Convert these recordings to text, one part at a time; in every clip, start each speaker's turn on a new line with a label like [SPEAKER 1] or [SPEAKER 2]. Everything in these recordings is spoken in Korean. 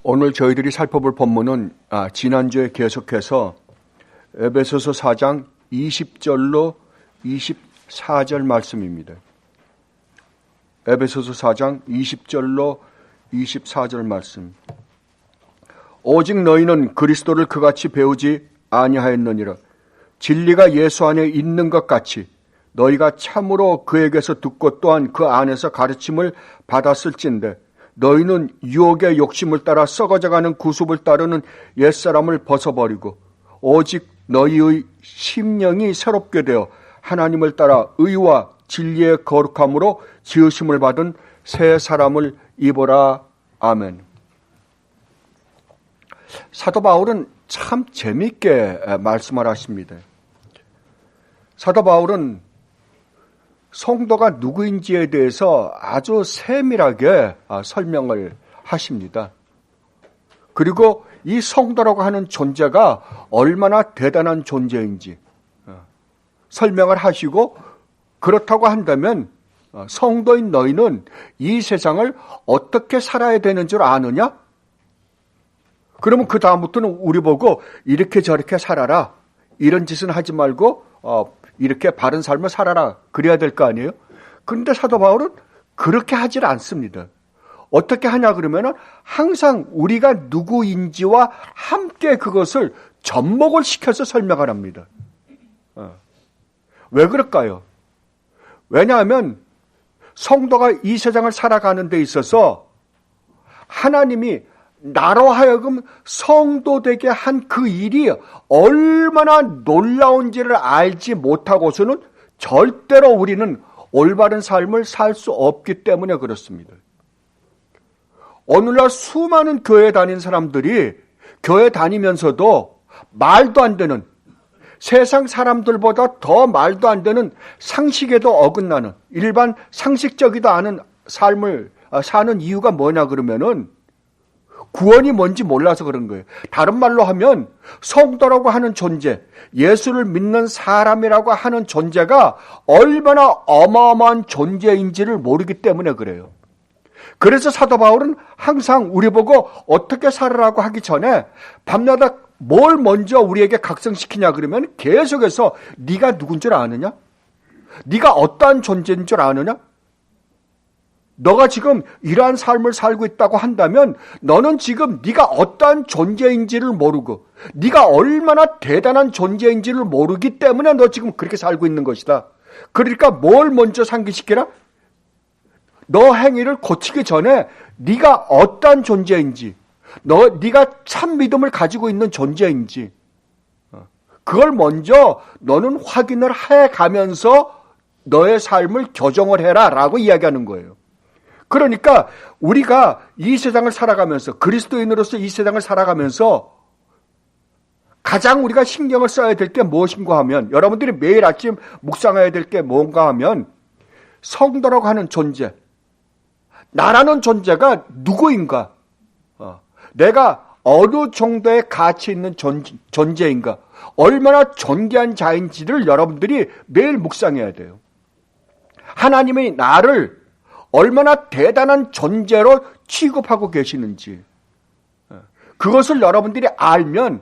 [SPEAKER 1] 오늘 저희들이 살펴볼 본문은 지난주에 계속해서 에베소서 4장 20절로 24절 말씀입니다. 에베소서 4장 20절로 24절 말씀. 오직 너희는 그리스도를 그같이 배우지 아니하였느니라. 진리가 예수 안에 있는 것 같이 너희가 참으로 그에게서 듣고 또한 그 안에서 가르침을 받았을진데 너희는 유혹의 욕심을 따라 썩어져가는 구습을 따르는 옛사람을 벗어버리고 오직 너희의 심령이 새롭게 되어 하나님을 따라 의와 진리의 거룩함으로 지으심을 받은 새 사람을 입어라. 아멘. 사도 바울은 참 재미있게 말씀을 하십니다. 사도 바울은 성도가 누구인지에 대해서 아주 세밀하게 설명을 하십니다. 그리고 이 성도라고 하는 존재가 얼마나 대단한 존재인지 설명을 하시고, 그렇다고 한다면 성도인 너희는 이 세상을 어떻게 살아야 되는 줄 아느냐? 그러면 그 다음부터는 우리 보고 이렇게 저렇게 살아라, 이런 짓은 하지 말고 이렇게 바른 삶을 살아라, 그래야 될 거 아니에요? 그런데 사도 바울은 그렇게 하질 않습니다. 어떻게 하냐 그러면은 항상 우리가 누구인지와 함께 그것을 접목을 시켜서 설명을 합니다. 왜 그럴까요? 왜냐하면 성도가 이 세상을 살아가는 데 있어서 하나님이 나로 하여금 성도 되게 한 그 일이 얼마나 놀라운지를 알지 못하고서는 절대로 우리는 올바른 삶을 살 수 없기 때문에 그렇습니다. 오늘날 수많은 교회 다니는 사람들이 교회 다니면서도 말도 안 되는, 세상 사람들보다 더 말도 안 되는, 상식에도 어긋나는, 일반 상식적이도 않은 삶을 사는 이유가 뭐냐 그러면은 구원이 뭔지 몰라서 그런 거예요. 다른 말로 하면 성도라고 하는 존재, 예수를 믿는 사람이라고 하는 존재가 얼마나 어마어마한 존재인지를 모르기 때문에 그래요. 그래서 사도 바울은 항상 우리 보고 어떻게 살아라고 하기 전에 밤마다 뭘 먼저 우리에게 각성시키냐 그러면 계속해서 네가 누군 줄 아느냐? 네가 어떠한 존재인 줄 아느냐? 너가 지금 이러한 삶을 살고 있다고 한다면 너는 지금 네가 어떠한 존재인지를 모르고 네가 얼마나 대단한 존재인지를 모르기 때문에 너 지금 그렇게 살고 있는 것이다. 그러니까 뭘 먼저 상기시키라? 너 행위를 고치기 전에 네가 어떠한 존재인지, 네가 참 믿음을 가지고 있는 존재인지 그걸 먼저 너는 확인을 해가면서 너의 삶을 교정을 해라 라고 이야기하는 거예요. 그러니까 우리가 이 세상을 살아가면서, 그리스도인으로서 이 세상을 살아가면서 가장 우리가 신경을 써야 될 게 무엇인가 하면, 여러분들이 매일 아침 묵상해야 될 게 뭔가 하면 성도라고 하는 존재, 나라는 존재가 누구인가, 내가 어느 정도의 가치 있는 존재인가, 얼마나 존귀한 자인지를 여러분들이 매일 묵상해야 돼요. 하나님이 나를 얼마나 대단한 존재로 취급하고 계시는지, 그것을 여러분들이 알면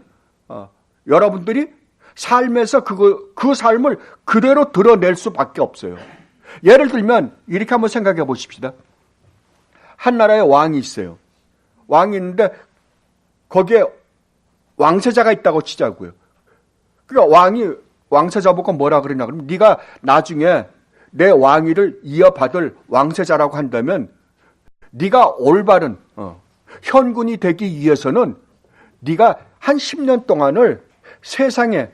[SPEAKER 1] 여러분들이 삶에서 그 삶을 그대로 드러낼 수밖에 없어요. 예를 들면 이렇게 한번 생각해 보십시다. 한 나라에 왕이 있어요. 왕이 있는데 거기에 왕세자가 있다고 치자고요. 그러니까 왕이 왕세자 보고 뭐라 그러냐 그러면, 네가 나중에 내 왕위를 이어받을 왕세자라고 한다면 네가 올바른 현군이 되기 위해서는 네가 한 10년 동안을 세상에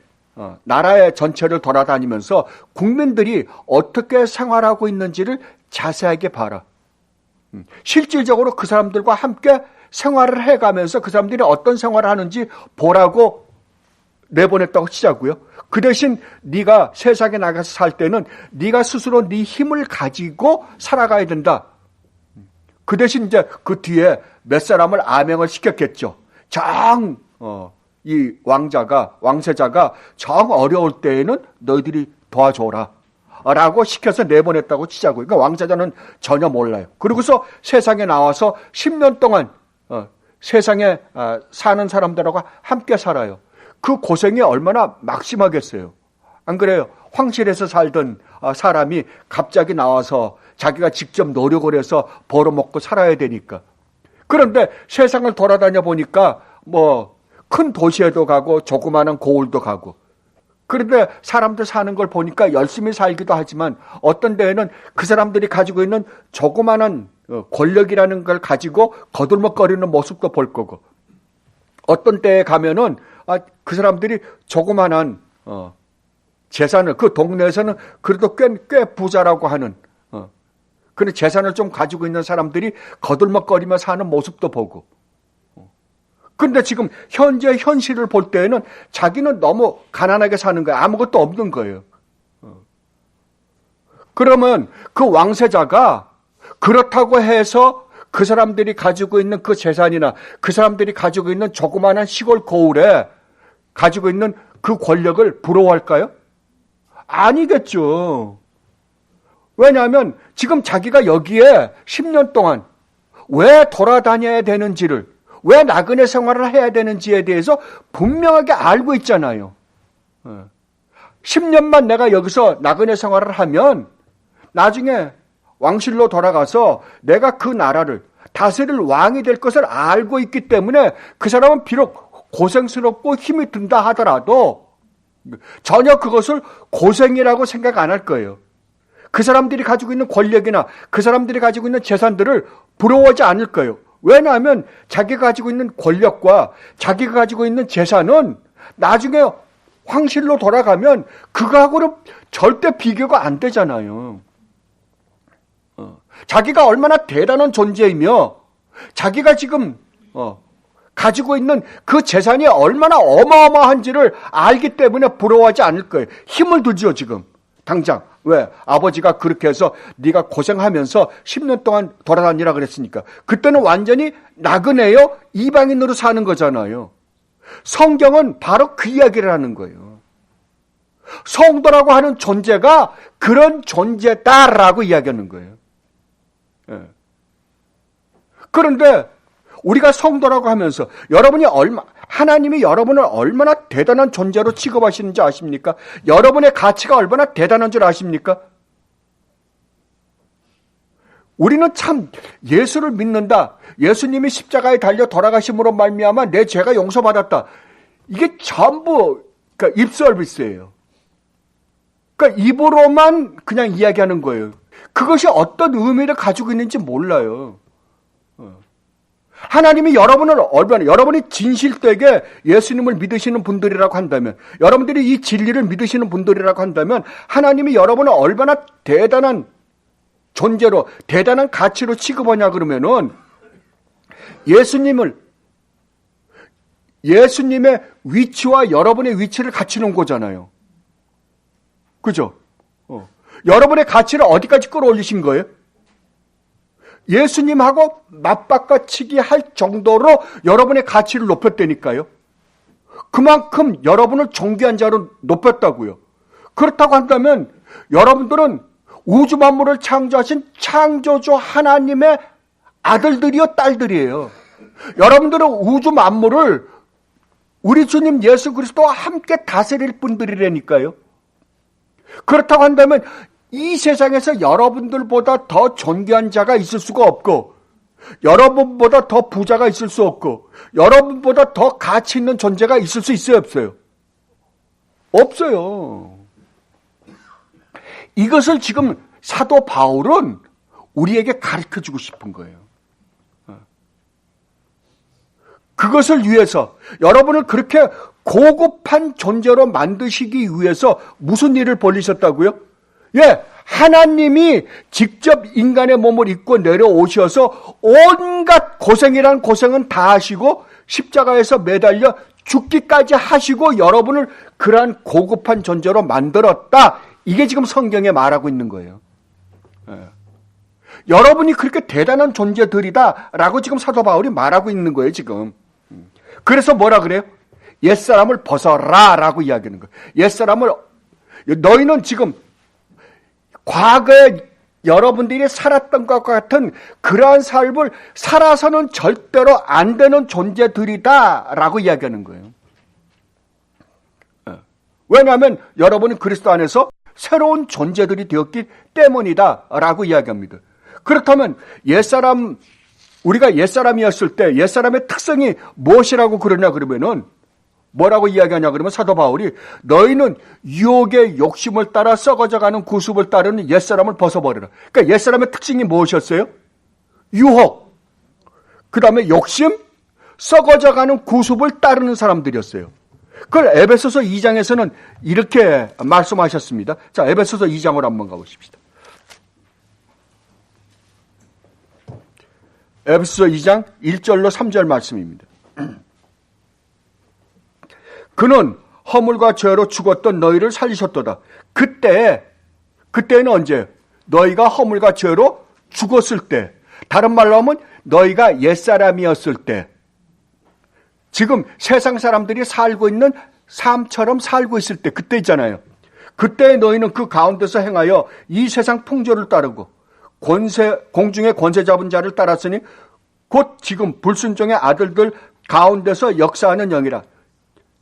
[SPEAKER 1] 나라의 전체를 돌아다니면서 국민들이 어떻게 생활하고 있는지를 자세하게 봐라. 실질적으로 그 사람들과 함께 생활을 해가면서 그 사람들이 어떤 생활을 하는지 보라고 내보냈다고 치자고요. 그 대신 네가 세상에 나가서 살 때는 네가 스스로 네 힘을 가지고 살아가야 된다. 그 대신 이제 그 뒤에 몇 사람을 아명을 시켰겠죠. 이 왕세자가 정 어려울 때에는 너희들이 도와줘라 라고 시켜서 내보냈다고 치자고요. 그러니까 왕세자는 전혀 몰라요. 그러고서 세상에 나와서 10년 동안 세상에 사는 사람들하고 함께 살아요. 그 고생이 얼마나 막심하겠어요. 안 그래요? 황실에서 살던 사람이 갑자기 나와서 자기가 직접 노력을 해서 벌어먹고 살아야 되니까. 그런데 세상을 돌아다녀 보니까 뭐 큰 도시에도 가고 조그마한 고을도 가고, 그런데 사람들 사는 걸 보니까 열심히 살기도 하지만 어떤 데에는 그 사람들이 가지고 있는 조그마한 권력이라는 걸 가지고 거들먹거리는 모습도 볼 거고, 어떤 때에 가면은 그 사람들이 조그마한 재산을, 그 동네에서는 그래도 꽤 부자라고 하는 그런 재산을 좀 가지고 있는 사람들이 거들먹거리며 사는 모습도 보고. 근데 지금 현재 현실을 볼 때에는 자기는 너무 가난하게 사는 거예요. 아무것도 없는 거예요. 그러면 그 왕세자가 그렇다고 해서 그 사람들이 가지고 있는 그 재산이나 그 사람들이 가지고 있는 조그마한 시골 고을에 가지고 있는 그 권력을 부러워할까요? 아니겠죠. 왜냐하면 지금 자기가 여기에 10년 동안 왜 돌아다녀야 되는지를, 왜 나그네 생활을 해야 되는지에 대해서 분명하게 알고 있잖아요. 10년만 내가 여기서 나그네 생활을 하면 나중에 왕실로 돌아가서 내가 그 나라를 다스릴 왕이 될 것을 알고 있기 때문에 그 사람은 비록 고생스럽고 힘이 든다 하더라도 전혀 그것을 고생이라고 생각 안 할 거예요. 그 사람들이 가지고 있는 권력이나 그 사람들이 가지고 있는 재산들을 부러워하지 않을 거예요. 왜냐하면 자기가 가지고 있는 권력과 자기가 가지고 있는 재산은 나중에 황실로 돌아가면 그거하고는 절대 비교가 안 되잖아요. 자기가 얼마나 대단한 존재이며 자기가 지금 가지고 있는 그 재산이 얼마나 어마어마한지를 알기 때문에 부러워하지 않을 거예요. 힘을 두죠, 지금. 당장. 왜? 아버지가 그렇게 해서 네가 고생하면서 10년 동안 돌아다니라 그랬으니까. 그때는 완전히 나그네요, 이방인으로 사는 거잖아요. 성경은 바로 그 이야기를 하는 거예요. 성도라고 하는 존재가 그런 존재다라고 이야기하는 거예요. 그런데 우리가 성도라고 하면서 하나님이 여러분을 얼마나 대단한 존재로 취급하시는지 아십니까? 여러분의 가치가 얼마나 대단한 줄 아십니까? 우리는 참 예수를 믿는다, 예수님이 십자가에 달려 돌아가심으로 말미암아 내 죄가 용서받았다, 이게 전부 그러니까 입서비스예요. 그러니까 입으로만 그냥 이야기하는 거예요. 그것이 어떤 의미를 가지고 있는지 몰라요. 하나님이 여러분이 진실되게 예수님을 믿으시는 분들이라고 한다면, 여러분들이 이 진리를 믿으시는 분들이라고 한다면 하나님이 여러분을 얼마나 대단한 존재로, 대단한 가치로 취급하냐 그러면은 예수님의 위치와 여러분의 위치를 같이 놓은 거잖아요. 그죠? 여러분의 가치를 어디까지 끌어올리신 거예요? 예수님하고 맞바꿔치기 할 정도로 여러분의 가치를 높였다니까요. 그만큼 여러분을 존귀한 자로 높였다고요. 그렇다고 한다면 여러분들은 우주 만물을 창조하신 창조주 하나님의 아들들이요, 딸들이에요. 여러분들은 우주 만물을 우리 주님 예수 그리스도와 함께 다스릴 분들이라니까요. 그렇다고 한다면 이 세상에서 여러분들보다 더 존귀한 자가 있을 수가 없고, 여러분보다 더 부자가 있을 수 없고, 여러분보다 더 가치 있는 존재가 있을 수 있어요, 없어요? 없어요. 이것을 지금 사도 바울은 우리에게 가르쳐주고 싶은 거예요. 그것을 위해서, 여러분을 그렇게 고급한 존재로 만드시기 위해서 무슨 일을 벌이셨다고요? 하나님이 직접 인간의 몸을 입고 내려오셔서 온갖 고생이란 고생은 다 하시고 십자가에서 매달려 죽기까지 하시고 여러분을 그러한 고급한 존재로 만들었다. 이게 지금 성경에 말하고 있는 거예요. 여러분이 그렇게 대단한 존재들이다라고 지금 사도 바울이 말하고 있는 거예요, 지금. 그래서 뭐라 그래요? 옛사람을 벗어라라고 이야기하는 거예요. 옛사람을, 너희는 지금 과거에 여러분들이 살았던 것과 같은 그러한 삶을 살아서는 절대로 안 되는 존재들이다라고 이야기하는 거예요. 왜냐하면 여러분은 그리스도 안에서 새로운 존재들이 되었기 때문이다라고 이야기합니다. 그렇다면 우리가 옛사람이었을 때 옛사람의 특성이 무엇이라고 그러냐 그러면은 뭐라고 이야기하냐 그러면 사도 바울이 너희는 유혹의 욕심을 따라 썩어져가는 구습을 따르는 옛사람을 벗어버려라. 그러니까 옛사람의 특징이 무엇이었어요? 유혹, 그 다음에 욕심, 썩어져가는 구습을 따르는 사람들이었어요. 그걸 에베소서 2장에서는 이렇게 말씀하셨습니다. 자, 에베소서 2장으로 한번 가보십시다. 에베소서 2장 1절로 3절 말씀입니다. 그는 허물과 죄로 죽었던 너희를 살리셨도다. 그때는 언제? 너희가 허물과 죄로 죽었을 때. 다른 말로 하면 너희가 옛사람이었을 때. 지금 세상 사람들이 살고 있는 삶처럼 살고 있을 때, 그때 있잖아요. 그때 너희는 그 가운데서 행하여 이 세상 풍조를 따르고 공중의 권세 잡은 자를 따랐으니 곧 지금 불순종의 아들들 가운데서 역사하는 영이라.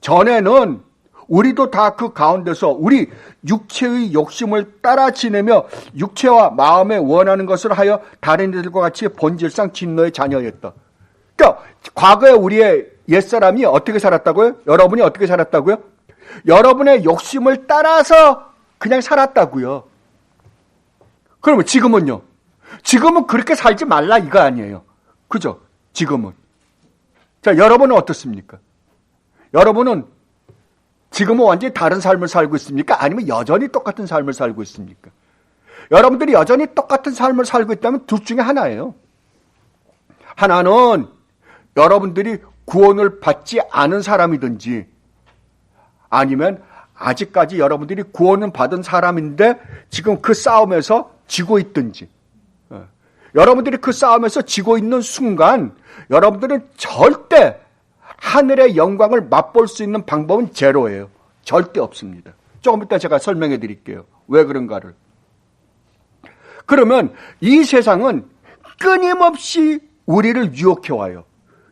[SPEAKER 1] 전에는 우리도 다 그 가운데서 우리 육체의 욕심을 따라 지내며 육체와 마음에 원하는 것을 하여 다른 이들과 같이 본질상 진노의 자녀였다. 그러니까 과거에 우리의 옛사람이 어떻게 살았다고요? 여러분이 어떻게 살았다고요? 여러분의 욕심을 따라서 그냥 살았다고요. 그러면 지금은요? 지금은 그렇게 살지 말라 이거 아니에요. 그죠? 지금은. 자, 여러분은 어떻습니까? 여러분은 지금은 완전히 다른 삶을 살고 있습니까? 아니면 여전히 똑같은 삶을 살고 있습니까? 여러분들이 여전히 똑같은 삶을 살고 있다면 둘 중에 하나예요. 하나는 여러분들이 구원을 받지 않은 사람이든지 아니면 아직까지 여러분들이 구원은 받은 사람인데 지금 그 싸움에서 지고 있든지, 여러분들이 그 싸움에서 지고 있는 순간 여러분들은 절대 하늘의 영광을 맛볼 수 있는 방법은 제로예요. 절대 없습니다. 조금 이따 제가 설명해 드릴게요. 왜 그런가를. 그러면 이 세상은 끊임없이 우리를 유혹해 와요.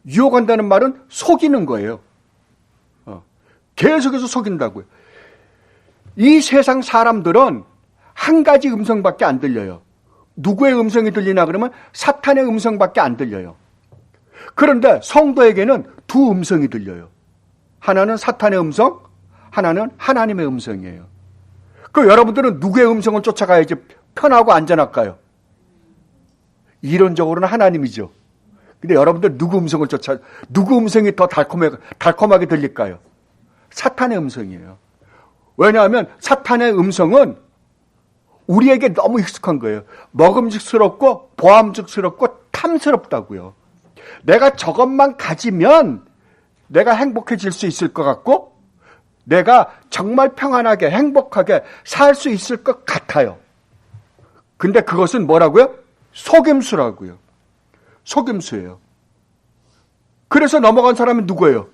[SPEAKER 1] 유혹한다는 말은 속이는 거예요. 계속해서 속인다고요. 이 세상 사람들은 한 가지 음성밖에 안 들려요. 누구의 음성이 들리나 그러면 사탄의 음성밖에 안 들려요. 그런데 성도에게는 두 음성이 들려요. 하나는 사탄의 음성, 하나는 하나님의 음성이에요. 그 여러분들은 누구의 음성을 쫓아가야지 편하고 안전할까요? 이론적으로는 하나님이죠. 근데 여러분들 누구 음성이 더 달콤하게 들릴까요? 사탄의 음성이에요. 왜냐하면 사탄의 음성은 우리에게 너무 익숙한 거예요. 먹음직스럽고 보암직스럽고 탐스럽다고요. 내가 저것만 가지면 내가 행복해질 수 있을 것 같고 내가 정말 평안하게 행복하게 살 수 있을 것 같아요. 근데 그것은 뭐라고요? 속임수라고요. 속임수예요. 그래서 넘어간 사람은 누구예요?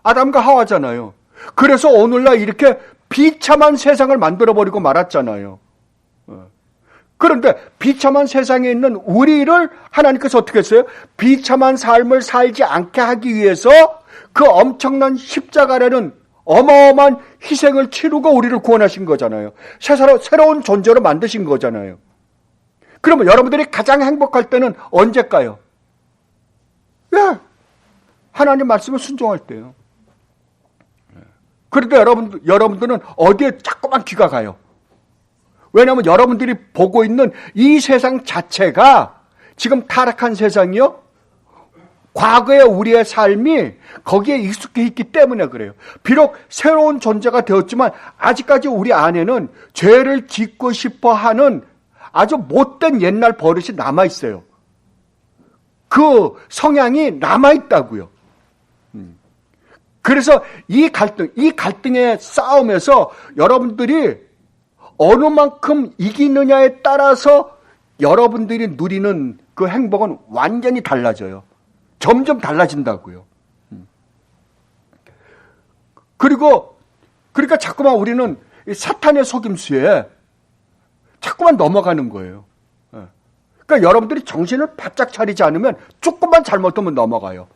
[SPEAKER 1] 아담과 하와잖아요. 그래서 오늘날 이렇게 비참한 세상을 만들어버리고 말았잖아요. 그런데 비참한 세상에 있는 우리를 하나님께서 어떻게 했어요? 비참한 삶을 살지 않게 하기 위해서 그 엄청난 십자가라는 어마어마한 희생을 치르고 우리를 구원하신 거잖아요. 새로운 존재로 만드신 거잖아요. 그러면 여러분들이 가장 행복할 때는 언제일까요? 왜? 하나님 말씀을 순종할 때요. 그런데 여러분들은 어디에 자꾸만 귀가 가요? 왜냐하면 여러분들이 보고 있는 이 세상 자체가 지금 타락한 세상이요. 과거의 우리의 삶이 거기에 익숙해 있기 때문에 그래요. 비록 새로운 존재가 되었지만 아직까지 우리 안에는 죄를 짓고 싶어 하는 아주 못된 옛날 버릇이 남아있어요. 그 성향이 남아있다고요. 그래서 이 갈등의 싸움에서 여러분들이 어느 만큼 이기느냐에 따라서 여러분들이 누리는 그 행복은 완전히 달라져요. 점점 달라진다고요. 그러니까 자꾸만 우리는 사탄의 속임수에 자꾸만 넘어가는 거예요. 그러니까 여러분들이 정신을 바짝 차리지 않으면 조금만 잘못하면 넘어가요.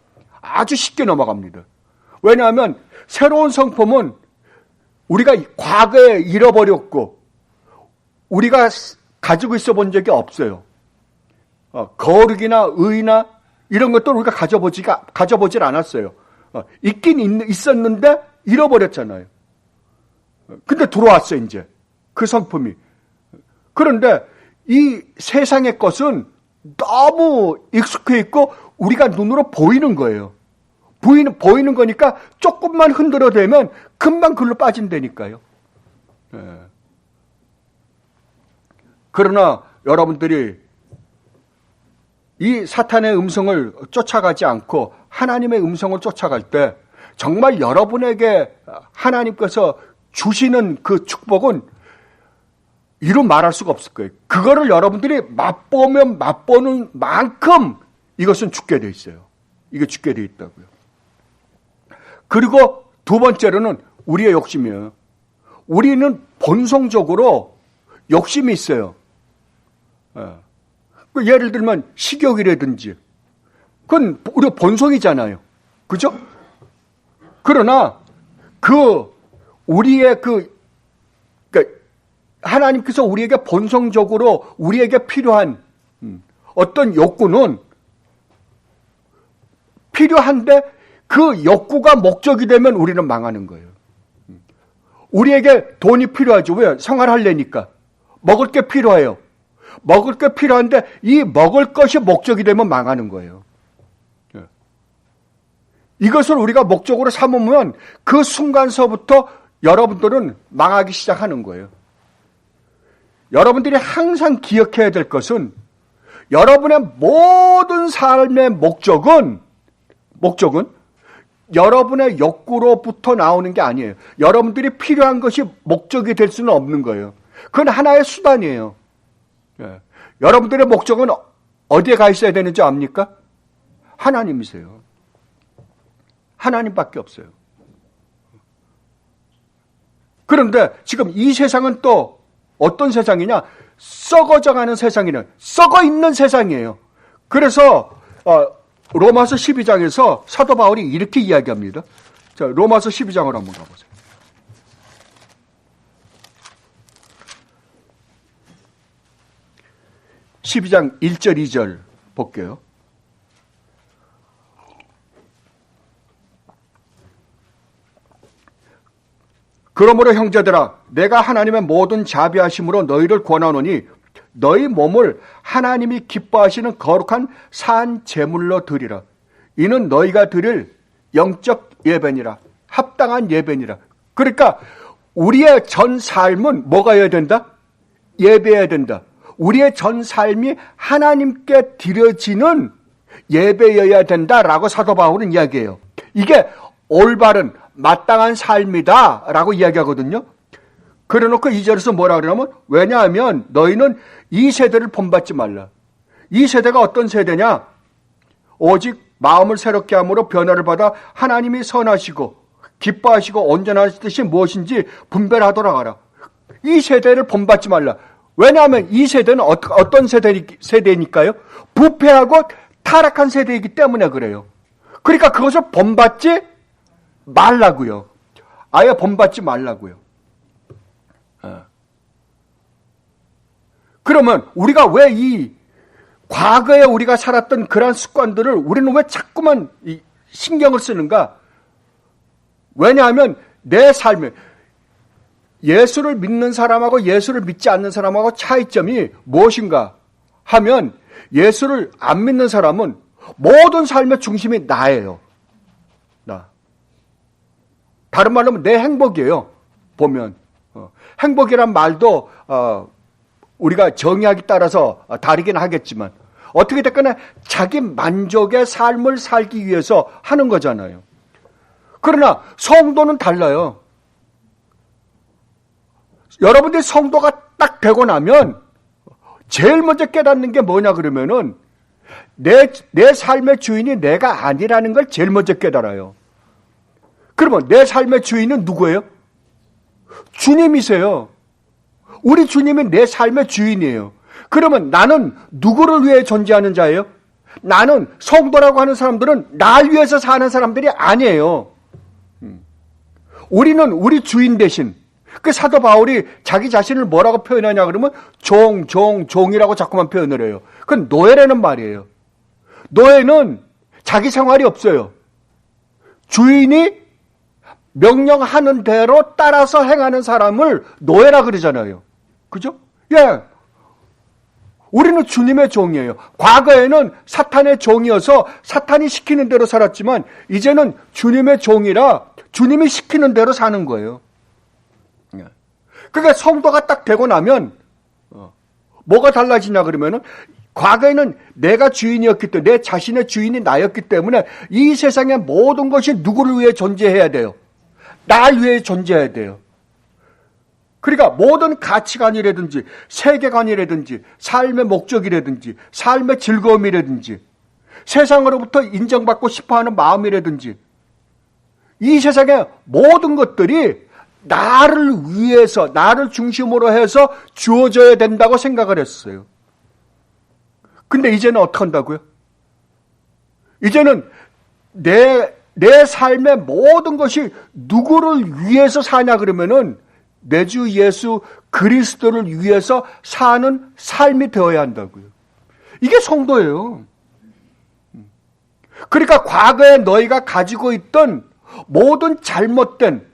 [SPEAKER 1] 아주 쉽게 넘어갑니다. 왜냐하면 새로운 성품은 우리가 과거에 잃어버렸고 우리가 가지고 있어 본 적이 없어요. 거룩이나 의나 이런 것도 우리가 가져보질 않았어요. 있긴 있었는데 잃어버렸잖아요. 근데 들어왔어요, 이제. 그 성품이. 그런데 이 세상의 것은 너무 익숙해 있고 우리가 눈으로 보이는 거예요. 보이는 거니까 조금만 흔들어대면 금방 글로 빠진다니까요. 그러나 여러분들이 이 사탄의 음성을 쫓아가지 않고 하나님의 음성을 쫓아갈 때 정말 여러분에게 하나님께서 주시는 그 축복은 이루 말할 수가 없을 거예요. 그거를 여러분들이 맛보면 맛보는 만큼 이것은 죽게 돼 있어요. 이게 죽게 돼 있다고요. 그리고 두 번째로는 우리의 욕심이에요. 우리는 본성적으로 욕심이 있어요. 예를 들면 식욕이라든지 그건 우리 본성이잖아요. 그죠? 그러나 우리의 그러니까 하나님께서 우리에게 본성적으로 우리에게 필요한 어떤 욕구는 필요한데 그 욕구가 목적이 되면 우리는 망하는 거예요. 우리에게 돈이 필요하죠. 왜? 생활하려니까. 먹을 게 필요해요. 먹을 게 필요한데 이 먹을 것이 목적이 되면 망하는 거예요. 이것을 우리가 목적으로 삼으면 그 순간서부터 여러분들은 망하기 시작하는 거예요. 여러분들이 항상 기억해야 될 것은 여러분의 모든 삶의 목적은 여러분의 욕구로부터 나오는 게 아니에요. 여러분들이 필요한 것이 목적이 될 수는 없는 거예요. 그건 하나의 수단이에요. 여러분들의 목적은 어디에 가 있어야 되는지 압니까? 하나님이세요. 하나님밖에 없어요. 그런데 지금 이 세상은 또 어떤 세상이냐? 썩어져가는 세상이냐? 썩어 있는 세상이에요. 그래서 로마서 12장에서 사도 바울이 이렇게 이야기합니다. 자, 로마서 12장을 한번 가보세요. (12장) 1절 2절 볼게요. 그러므로 형제들아 내가 하나님의 모든 자비하심으로 너희를 권하노니 너희 몸을 하나님이 기뻐하시는 거룩한 산 제물로 드리라. 이는 너희가 드릴 영적 예배니라. 합당한 예배니라. 그러니까 우리의 전 삶은 뭐가 해야 된다? 예배해야 된다. 우리의 전 삶이 하나님께 드려지는 예배여야 된다라고 사도 바울은 이야기해요. 이게 올바른 마땅한 삶이다라고 이야기하거든요. 그래놓고 2절에서 뭐라 그러냐면 왜냐하면 너희는 이 세대를 본받지 말라. 이 세대가 어떤 세대냐? 오직 마음을 새롭게 함으로 변화를 받아 하나님이 선하시고 기뻐하시고 온전하신 뜻이 무엇인지 분별하도록 하라. 이 세대를 본받지 말라. 왜냐하면 이 세대는 어떤 세대니까요? 부패하고 타락한 세대이기 때문에 그래요. 그러니까 그것을 본받지 말라고요. 아예 본받지 말라고요. 그러면 우리가 왜 이 과거에 우리가 살았던 그러한 습관들을 우리는 왜 자꾸만 신경을 쓰는가? 왜냐하면 내 삶에 예수를 믿는 사람하고 예수를 믿지 않는 사람하고 차이점이 무엇인가 하면 예수를 안 믿는 사람은 모든 삶의 중심이 나예요. 나. 다른 말로 하면 내 행복이에요. 보면 행복이란 말도 우리가 정의하기 따라서 다르긴 하겠지만 어떻게 됐거나 자기 만족의 삶을 살기 위해서 하는 거잖아요. 그러나 성도는 달라요. 여러분들이 성도가 딱 되고 나면 제일 먼저 깨닫는 게 뭐냐 그러면은 내 삶의 주인이 내가 아니라는 걸 제일 먼저 깨달아요. 그러면 내 삶의 주인은 누구예요? 주님이세요. 우리 주님이 내 삶의 주인이에요. 그러면 나는 누구를 위해 존재하는 자예요? 나는 성도라고 하는 사람들은 날 위해서 사는 사람들이 아니에요. 우리는 우리 주인 대신, 그 사도 바울이 자기 자신을 뭐라고 표현하냐 그러면 종이라고 자꾸만 표현을 해요. 그건 노예라는 말이에요. 노예는 자기 생활이 없어요. 주인이 명령하는 대로 따라서 행하는 사람을 노예라 그러잖아요. 그죠? 예. 우리는 주님의 종이에요. 과거에는 사탄의 종이어서 사탄이 시키는 대로 살았지만 이제는 주님의 종이라 주님이 시키는 대로 사는 거예요. 그러니까 성도가 딱 되고 나면 뭐가 달라지냐 그러면은 과거에는 내가 주인이었기 때문에 내 자신의 주인이 나였기 때문에 이 세상의 모든 것이 누구를 위해 존재해야 돼요? 날 위해 존재해야 돼요. 그러니까 모든 가치관이라든지 세계관이라든지 삶의 목적이라든지 삶의 즐거움이라든지 세상으로부터 인정받고 싶어하는 마음이라든지 이 세상의 모든 것들이 나를 위해서 나를 중심으로 해서 주어져야 된다고 생각을 했어요. 근데 이제는 어떻게 한다고요? 이제는 내 삶의 모든 것이 누구를 위해서 사냐 그러면은 내 주 예수 그리스도를 위해서 사는 삶이 되어야 한다고요. 이게 성도예요. 그러니까 과거에 너희가 가지고 있던 모든 잘못된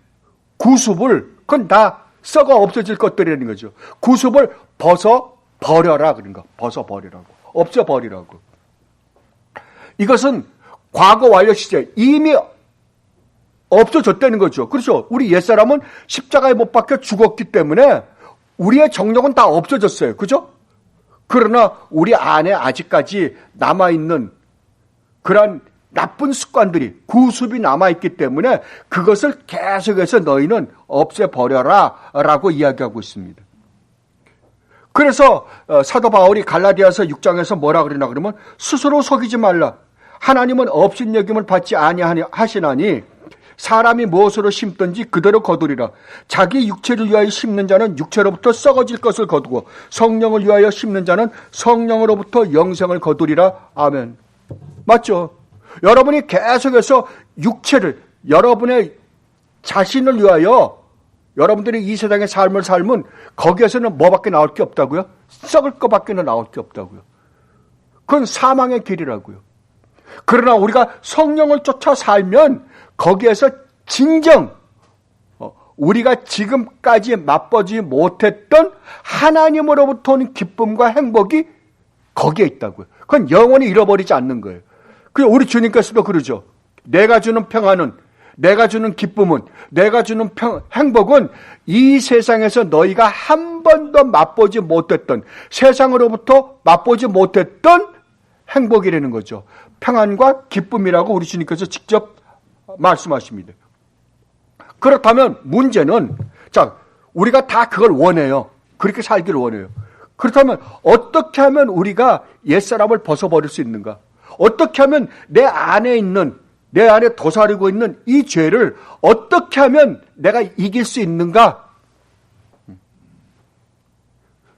[SPEAKER 1] 구습을 그건 다 썩어 없어질 것들이라는 거죠. 구습을 벗어버려라 그런 거. 벗어버리라고. 없애버리라고. 이것은 과거 완료 시제 이미 없어졌다는 거죠. 그렇죠. 우리 옛사람은 십자가에 못 박혀 죽었기 때문에 우리의 정력은 다 없어졌어요. 그죠? 그러나 우리 안에 아직까지 남아있는 그런 나쁜 습관들이 구습이 남아있기 때문에 그것을 계속해서 너희는 없애버려라 라고 이야기하고 있습니다. 그래서 사도 바울이 갈라디아서 6장에서 뭐라 그러나 그러면 스스로 속이지 말라. 하나님은 업신여김을 받지 아니하시나니 사람이 무엇으로 심든지 그대로 거두리라. 자기 육체를 위하여 심는 자는 육체로부터 썩어질 것을 거두고 성령을 위하여 심는 자는 성령으로부터 영생을 거두리라. 아멘. 맞죠? 여러분이 계속해서 육체를 여러분의 자신을 위하여 여러분들이 이 세상의 삶을 살면 거기에서는 뭐밖에 나올 게 없다고요? 썩을 것밖에는 나올 게 없다고요. 그건 사망의 길이라고요. 그러나 우리가 성령을 쫓아 살면 거기에서 진정 우리가 지금까지 맛보지 못했던 하나님으로부터 오는 기쁨과 행복이 거기에 있다고요. 그건 영원히 잃어버리지 않는 거예요. 우리 주님께서도 그러죠. 내가 주는 평안은, 내가 주는 기쁨은, 내가 주는 행복은 이 세상에서 너희가 한 번도 맛보지 못했던, 세상으로부터 맛보지 못했던 행복이라는 거죠. 평안과 기쁨이라고 우리 주님께서 직접 말씀하십니다. 그렇다면 문제는, 자, 우리가 다 그걸 원해요. 그렇게 살기를 원해요. 그렇다면 어떻게 하면 우리가 옛사람을 벗어버릴 수 있는가? 어떻게 하면 내 안에 도사리고 있는 이 죄를 어떻게 하면 내가 이길 수 있는가?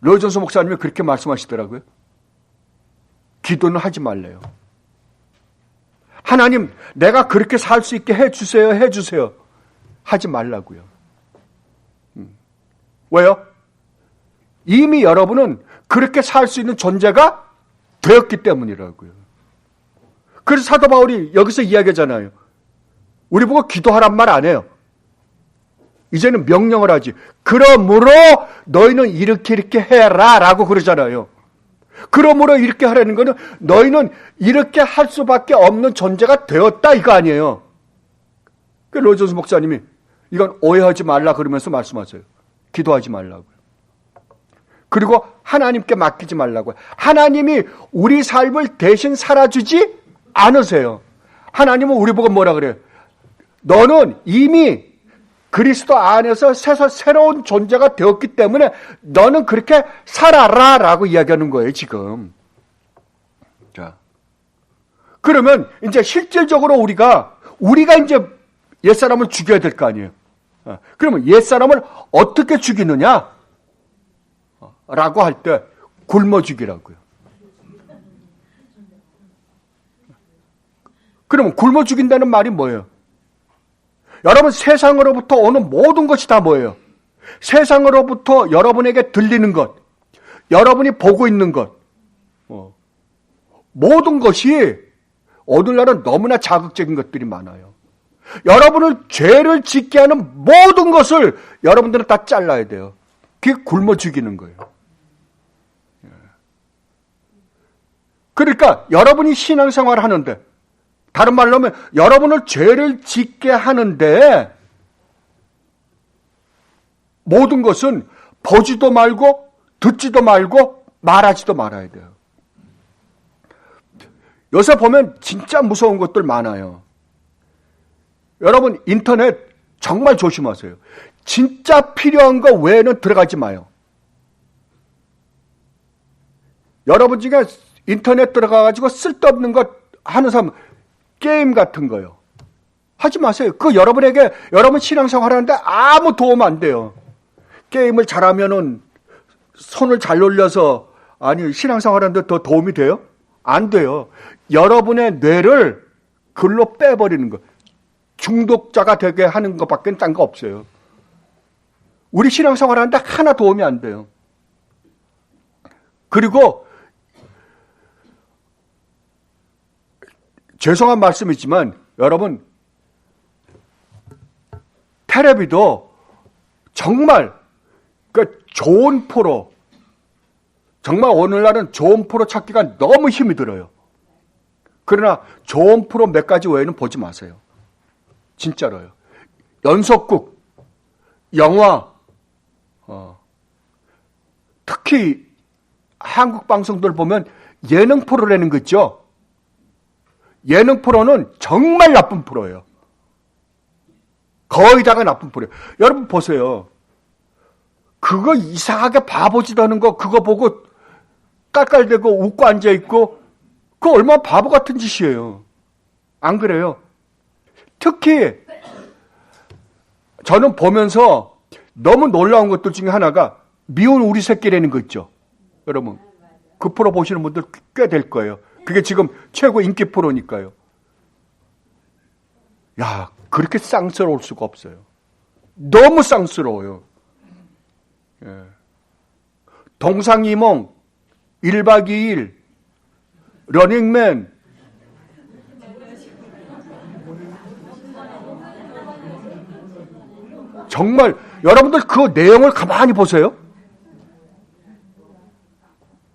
[SPEAKER 1] 로이존스 목사님이 그렇게 말씀하시더라고요. 기도는 하지 말래요. 하나님, 내가 그렇게 살 수 있게 해주세요. 하지 말라고요. 왜요? 이미 여러분은 그렇게 살 수 있는 존재가 되었기 때문이라고요. 그래서 사도 바울이 여기서 이야기하잖아요. 우리 보고 기도하란 말 안 해요. 이제는 명령을 하지. 그러므로 너희는 이렇게 해라 라고 그러잖아요. 그러므로 이렇게 하라는 거는 너희는 이렇게 할 수밖에 없는 존재가 되었다 이거 아니에요. 그 로이존스 목사님이 이건 오해하지 말라 그러면서 말씀하세요. 기도하지 말라고요. 그리고 하나님께 맡기지 말라고요. 하나님이 우리 삶을 대신 살아주지 않으세요. 하나님은 우리 보고 뭐라 그래요? 너는 이미 그리스도 안에서 새로운 존재가 되었기 때문에 너는 그렇게 살아라 라고 이야기하는 거예요 지금. 자, 그러면 이제 실질적으로 우리가 이제 옛사람을 죽여야 될 거 아니에요. 그러면 옛사람을 어떻게 죽이느냐? 라고 할 때 굶어 죽이라고요. 그러면 굶어 죽인다는 말이 뭐예요? 여러분, 세상으로부터 오는 모든 것이 다 뭐예요? 세상으로부터 여러분에게 들리는 것, 여러분이 보고 있는 것, 모든 것이 오늘날은 너무나 자극적인 것들이 많아요. 여러분을 죄를 짓게 하는 모든 것을 여러분들은 다 잘라야 돼요. 그게 굶어 죽이는 거예요. 그러니까 여러분이 신앙생활을 하는데, 다른 말로 하면 여러분을 죄를 짓게 하는데 모든 것은 보지도 말고 듣지도 말고 말하지도 말아야 돼요. 요새 보면 진짜 무서운 것들 많아요. 여러분, 인터넷 정말 조심하세요. 진짜 필요한 거 외에는 들어가지 마요. 여러분 중에 인터넷 들어가가지고 쓸데없는 것 하는 사람, 게임 같은 거요. 하지 마세요. 그 여러분 신앙생활 하는데 아무 도움 안 돼요. 게임을 잘하면은 손을 잘 놀려서, 아니, 신앙생활 하는데 더 도움이 돼요? 안 돼요. 여러분의 뇌를 글로 빼버리는 거. 중독자가 되게 하는 것밖에 딴 거 없어요. 우리 신앙생활 하는데 하나 도움이 안 돼요. 그리고 죄송한 말씀이지만 여러분, 텔레비도 정말 좋은 프로, 정말 오늘날은 좋은 프로 찾기가 너무 힘이 들어요. 그러나 좋은 프로 몇 가지 외에는 보지 마세요. 진짜로요. 연속극, 영화, 특히 한국 방송들 보면 예능 프로라는 거 있죠. 예능 프로는 정말 나쁜 프로예요. 거의 다가 나쁜 프로예요. 여러분 보세요. 그거 이상하게 바보짓 하는 거, 그거 보고 깔깔대고 웃고 앉아있고, 그거 얼마나 바보 같은 짓이에요. 안 그래요? 특히 저는 보면서 너무 놀라운 것들 중에 하나가 미운 우리 새끼라는 거 있죠. 여러분, 그 프로 보시는 분들 꽤 될 거예요. 그게 지금 최고 인기 프로니까요. 야, 그렇게 쌍스러울 수가 없어요. 너무 쌍스러워요. 예. 동상이몽, 1박 2일, 러닝맨, 정말 여러분들 그 내용을 가만히 보세요.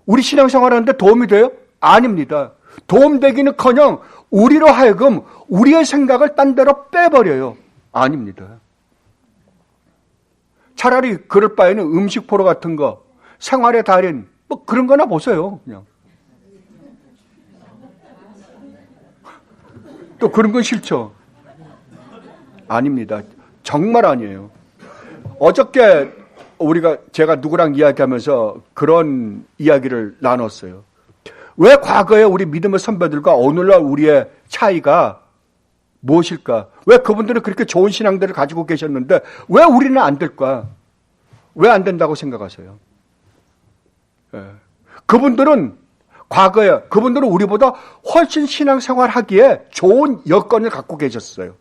[SPEAKER 1] 우리 신앙생활 하는데 도움이 돼요? 아닙니다. 도움되기는커녕 우리로 하여금 우리의 생각을 딴 데로 빼버려요. 아닙니다. 차라리 그럴 바에는 음식 프로 같은 거, 생활의 달인, 뭐 그런 거나 보세요. 그냥. 또 그런 건 싫죠? 아닙니다. 정말 아니에요. 어저께 제가 누구랑 이야기하면서 그런 이야기를 나눴어요. 왜 과거에 우리 믿음의 선배들과 오늘날 우리의 차이가 무엇일까? 왜 그분들은 그렇게 좋은 신앙들을 가지고 계셨는데 왜 우리는 안 될까? 왜 안 된다고 생각하세요? 예. 그분들은 우리보다 훨씬 신앙생활 하기에 좋은 여건을 갖고 계셨어요.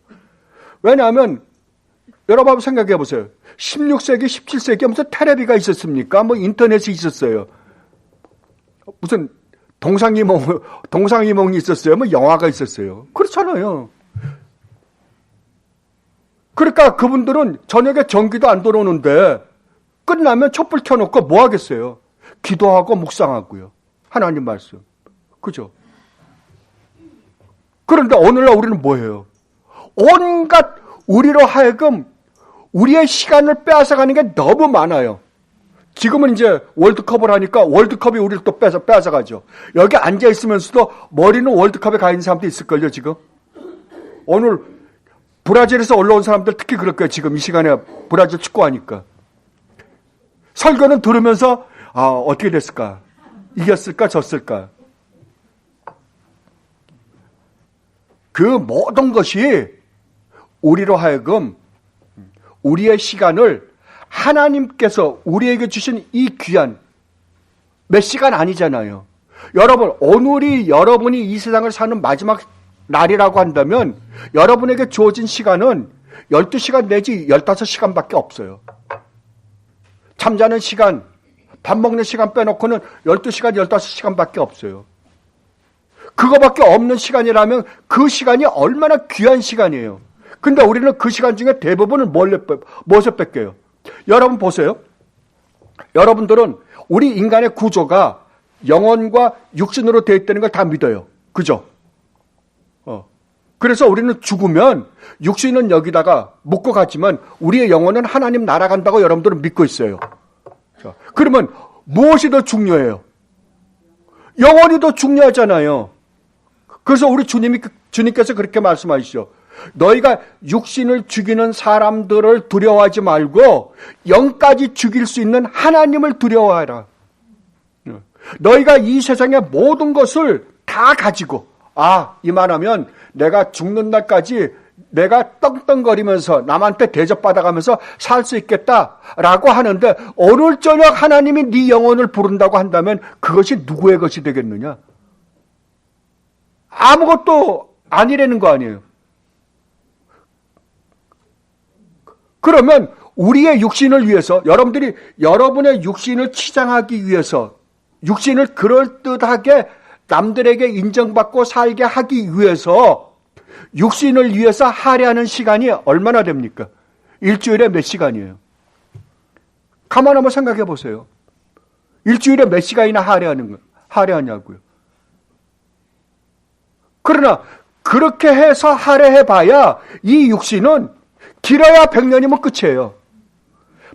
[SPEAKER 1] 왜냐하면 여러분 한번 생각해 보세요. 16세기, 17세기에 무슨 텔레비가 있었습니까? 뭐 인터넷이 있었어요. 무슨 동상이몽이 있었어요. 뭐 영화가 있었어요. 그렇잖아요. 그러니까 그분들은 저녁에 전기도 안 들어오는데 끝나면 촛불 켜놓고 뭐 하겠어요? 기도하고 묵상하고요. 하나님 말씀. 그죠? 그런데 오늘날 우리는 뭐예요? 온갖 우리로 하여금 우리의 시간을 빼앗아가는 게 너무 많아요. 지금은 이제 월드컵을 하니까 월드컵이 우리를 또 빼앗아가죠. 여기 앉아있으면서도 머리는 월드컵에 가 있는 사람도 있을걸요, 지금? 오늘 브라질에서 올라온 사람들 특히 그럴 거예요, 지금 이 시간에 브라질 축구하니까. 설교는 들으면서, 어떻게 됐을까? 이겼을까? 졌을까? 그 모든 것이 우리로 하여금 우리의 시간을 하나님께서 우리에게 주신 이 귀한 몇 시간 아니잖아요. 여러분, 오늘이 여러분이 이 세상을 사는 마지막 날이라고 한다면 여러분에게 주어진 시간은 12시간 내지 15시간밖에 없어요. 잠자는 시간, 밥 먹는 시간 빼놓고는 12시간, 15시간밖에 없어요. 그거밖에 없는 시간이라면 그 시간이 얼마나 귀한 시간이에요. 근데 우리는 그 시간 중에 대부분을 무엇에 뺏겨요? 여러분 보세요. 여러분들은 우리 인간의 구조가 영혼과 육신으로 되어 있다는 걸 다 믿어요. 그죠? 그래서 우리는 죽으면 육신은 여기다가 묻고 가지만 우리의 영혼은 하나님 날아간다고 여러분들은 믿고 있어요. 그러면 무엇이 더 중요해요? 영혼이 더 중요하잖아요. 그래서 우리 주님께서 그렇게 말씀하시죠. 너희가 육신을 죽이는 사람들을 두려워하지 말고 영까지 죽일 수 있는 하나님을 두려워하라. 너희가 이 세상의 모든 것을 다 가지고 이만하면 내가 죽는 날까지 내가 떵떵거리면서 남한테 대접받아가면서 살 수 있겠다라고 하는데 오늘 저녁 하나님이 네 영혼을 부른다고 한다면 그것이 누구의 것이 되겠느냐? 아무것도 아니라는 거 아니에요. 그러면 우리의 육신을 위해서 여러분들이 여러분의 육신을 치장하기 위해서 육신을 그럴듯하게 남들에게 인정받고 살게 하기 위해서 육신을 위해서 할애하는 시간이 얼마나 됩니까? 일주일에 몇 시간이에요? 가만 한번 생각해 보세요. 일주일에 몇 시간이나 할애하냐고요. 그러나 그렇게 해서 할애해봐야 이 육신은 길어야 100년이면 끝이에요.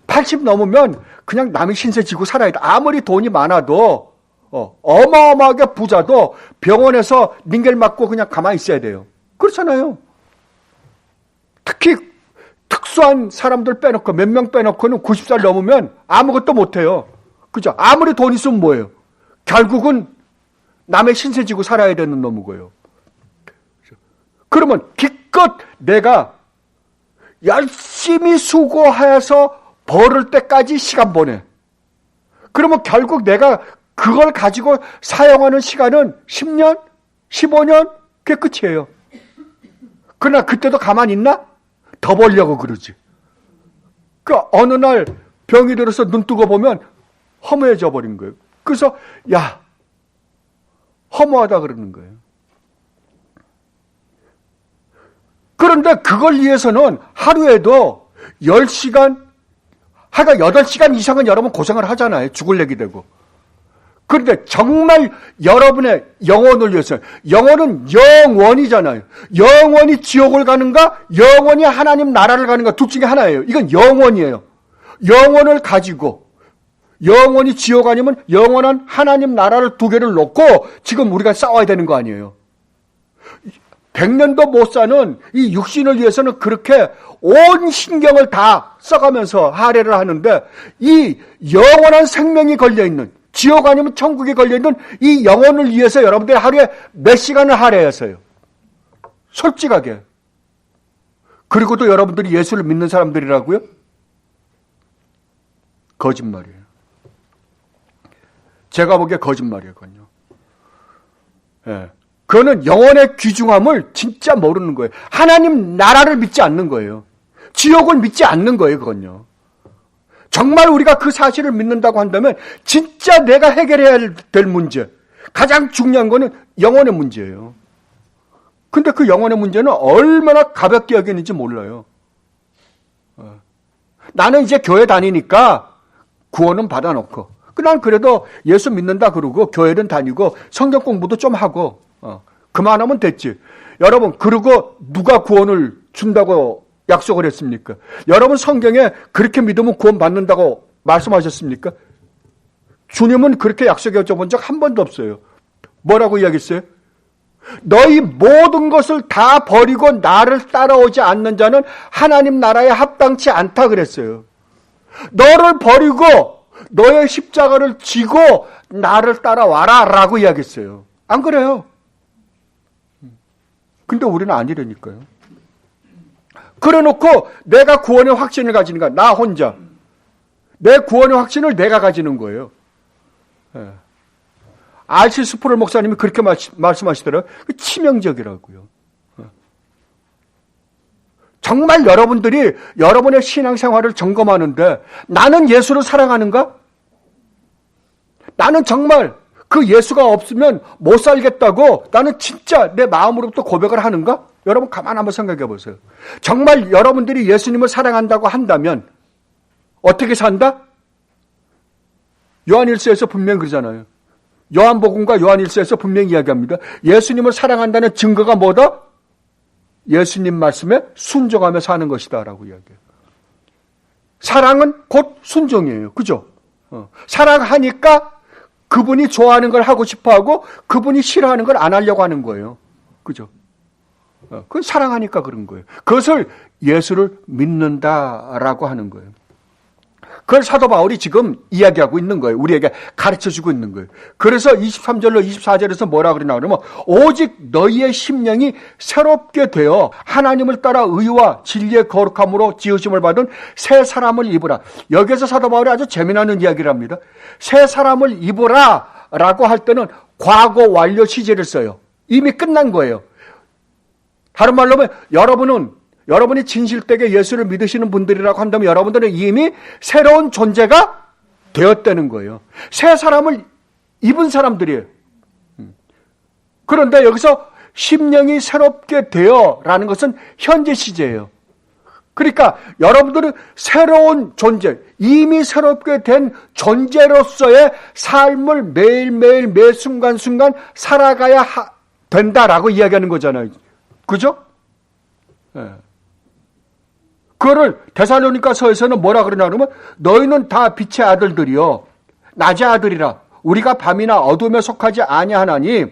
[SPEAKER 1] 80 넘으면 그냥 남이 신세 지고 살아야 돼. 아무리 돈이 많아도 어마어마하게 부자도 병원에서 링겔 맞고 그냥 가만히 있어야 돼요. 그렇잖아요. 특히 특수한 사람들 빼놓고 몇 명 빼놓고는 90살 넘으면 아무것도 못해요. 그죠? 아무리 돈 있으면 뭐예요? 결국은 남의 신세 지고 살아야 되는 놈이고요. 그러면 기껏 내가 열심히 수고해서 벌을 때까지 시간 보내. 그러면 결국 내가 그걸 가지고 사용하는 시간은 10년? 15년? 그게 끝이에요. 그러나 그때도 가만히 있나? 더 벌려고 그러지. 그러니까 어느 날 병이 들어서 눈 뜨고 보면 허무해져 버린 거예요. 그래서 허무하다 그러는 거예요. 그런데 그걸 위해서는 하루에도 10시간, 하여간 8시간 이상은 여러분 고생을 하잖아요. 죽을 얘기 되고. 그런데 정말 여러분의 영혼을 위해서, 영혼은 영원이잖아요. 영원히 지옥을 가는가, 영원히 하나님 나라를 가는가, 둘 중에 하나예요. 이건 영원이에요. 영혼을 가지고, 영원히 지옥 아니면 영원한 하나님 나라를 두 개를 놓고 지금 우리가 싸워야 되는 거 아니에요. 100년도 못 사는 이 육신을 위해서는 그렇게 온 신경을 다 써가면서 할애를 하는데 이 영원한 생명이 걸려있는, 지옥 아니면 천국에 걸려있는 이 영혼을 위해서 여러분들이 하루에 몇 시간을 할애했어요? 솔직하게. 그리고 또 여러분들이 예수를 믿는 사람들이라고요? 거짓말이에요. 제가 보기에 거짓말이에요, 그건요. 예. 그거는 영혼의 귀중함을 진짜 모르는 거예요. 하나님 나라를 믿지 않는 거예요. 지옥을 믿지 않는 거예요, 그건요. 정말 우리가 그 사실을 믿는다고 한다면 진짜 내가 해결해야 될 문제, 가장 중요한 거는 영혼의 문제예요. 근데 그 영혼의 문제는 얼마나 가볍게 여기는지 몰라요. 나는 이제 교회 다니니까 구원은 받아놓고, 난 그래도 예수 믿는다 그러고 교회는 다니고 성경 공부도 좀 하고 그만하면 됐지. 여러분, 그러고 누가 구원을 준다고 약속을 했습니까? 여러분 성경에 그렇게 믿으면 구원 받는다고 말씀하셨습니까? 주님은 그렇게 약속해 준 적 한 번도 없어요. 뭐라고 이야기했어요? 너희 모든 것을 다 버리고 나를 따라오지 않는 자는 하나님 나라에 합당치 않다 그랬어요. 너를 버리고 너의 십자가를 지고 나를 따라와라 라고 이야기했어요. 안 그래요? 근데 우리는 아니라니까요. 그래놓고 내가 구원의 확신을 가지는 거야. 나 혼자. 내 구원의 확신을 내가 가지는 거예요. R.C. 스프롤 목사님이 그렇게 말씀하시더라고요. 치명적이라고요. 정말 여러분들이 여러분의 신앙생활을 점검하는데 나는 예수를 사랑하는가? 나는 정말 그 예수가 없으면 못 살겠다고 나는 진짜 내 마음으로부터 고백을 하는가? 여러분 가만 한번 생각해 보세요. 정말 여러분들이 예수님을 사랑한다고 한다면 어떻게 산다? 요한일서에서 분명히 그러잖아요. 요한복음과 요한일서에서 분명히 이야기합니다. 예수님을 사랑한다는 증거가 뭐다? 예수님 말씀에 순종하며 사는 것이다 라고 이야기해요. 사랑은 곧 순종이에요. 그죠? 사랑하니까 그분이 좋아하는 걸 하고 싶어하고 그분이 싫어하는 걸 안 하려고 하는 거예요. 그죠? 그건 사랑하니까 그런 거예요. 그것을 예수를 믿는다라고 하는 거예요. 그걸 사도 바울이 지금 이야기하고 있는 거예요. 우리에게 가르쳐주고 있는 거예요. 그래서 23절로 24절에서 뭐라 그러나 그러면 오직 너희의 심령이 새롭게 되어 하나님을 따라 의와 진리의 거룩함으로 지으심을 받은 새 사람을 입으라. 여기서 사도 바울이 아주 재미나는 이야기를 합니다. 새 사람을 입으라 라고 할 때는 과거 완료 시제를 써요. 이미 끝난 거예요. 다른 말로 하면 여러분이 진실되게 예수를 믿으시는 분들이라고 한다면 여러분들은 이미 새로운 존재가 되었다는 거예요. 새 사람을 입은 사람들이에요. 그런데 여기서 심령이 새롭게 되어라는 것은 현재 시제예요. 그러니까 여러분들은 새로운 존재, 이미 새롭게 된 존재로서의 삶을 매일매일 매 순간순간 살아가야 된다라고 이야기하는 거잖아요. 그죠? 네. 그거를 데살로니가서에서는 뭐라 그러냐 그러면 너희는 다 빛의 아들들이요 낮의 아들이라 우리가 밤이나 어둠에 속하지 아니하나니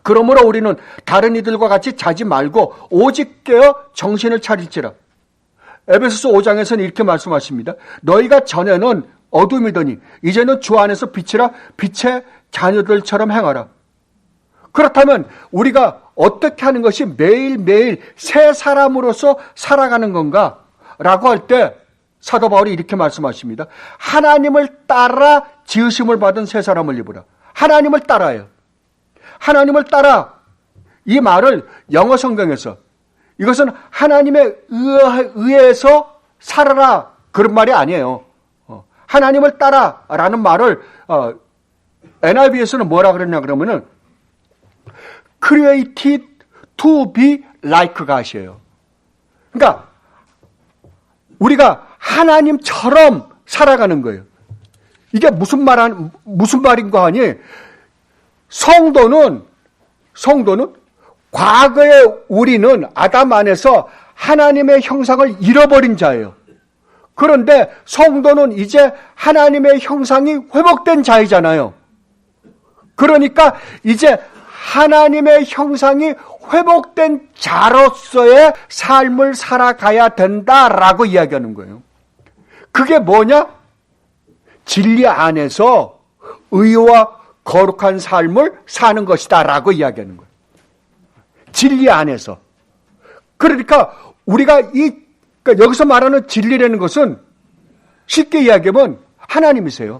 [SPEAKER 1] 그러므로 우리는 다른 이들과 같이 자지 말고 오직 깨어 정신을 차릴지라. 에베소서 5장에서는 이렇게 말씀하십니다. 너희가 전에는 어둠이더니 이제는 주 안에서 빛이라 빛의 자녀들처럼 행하라. 그렇다면 우리가 어떻게 하는 것이 매일매일 새 사람으로서 살아가는 건가? 라고 할 때 사도 바울이 이렇게 말씀하십니다. 하나님을 따라 지으심을 받은 새 사람을 입으라. 하나님을 따라요. 하나님을 따라. 이 말을 영어 성경에서 이것은 하나님에 의해서 살아라 그런 말이 아니에요. 하나님을 따라라는 말을 NIV에서는 뭐라 그랬냐 그러면은 created to be like God이에요. 그러니까 우리가 하나님처럼 살아가는 거예요. 이게 무슨 말인가 하니 성도는 과거에 우리는 아담 안에서 하나님의 형상을 잃어버린 자예요. 그런데 성도는 이제 하나님의 형상이 회복된 자이잖아요. 그러니까 이제 하나님의 형상이 회복된 자로서의 삶을 살아가야 된다라고 이야기하는 거예요. 그게 뭐냐? 진리 안에서 의와 거룩한 삶을 사는 것이다 라고 이야기하는 거예요. 진리 안에서. 그러니까 우리가 그러니까 여기서 말하는 진리라는 것은 쉽게 이야기하면 하나님이세요.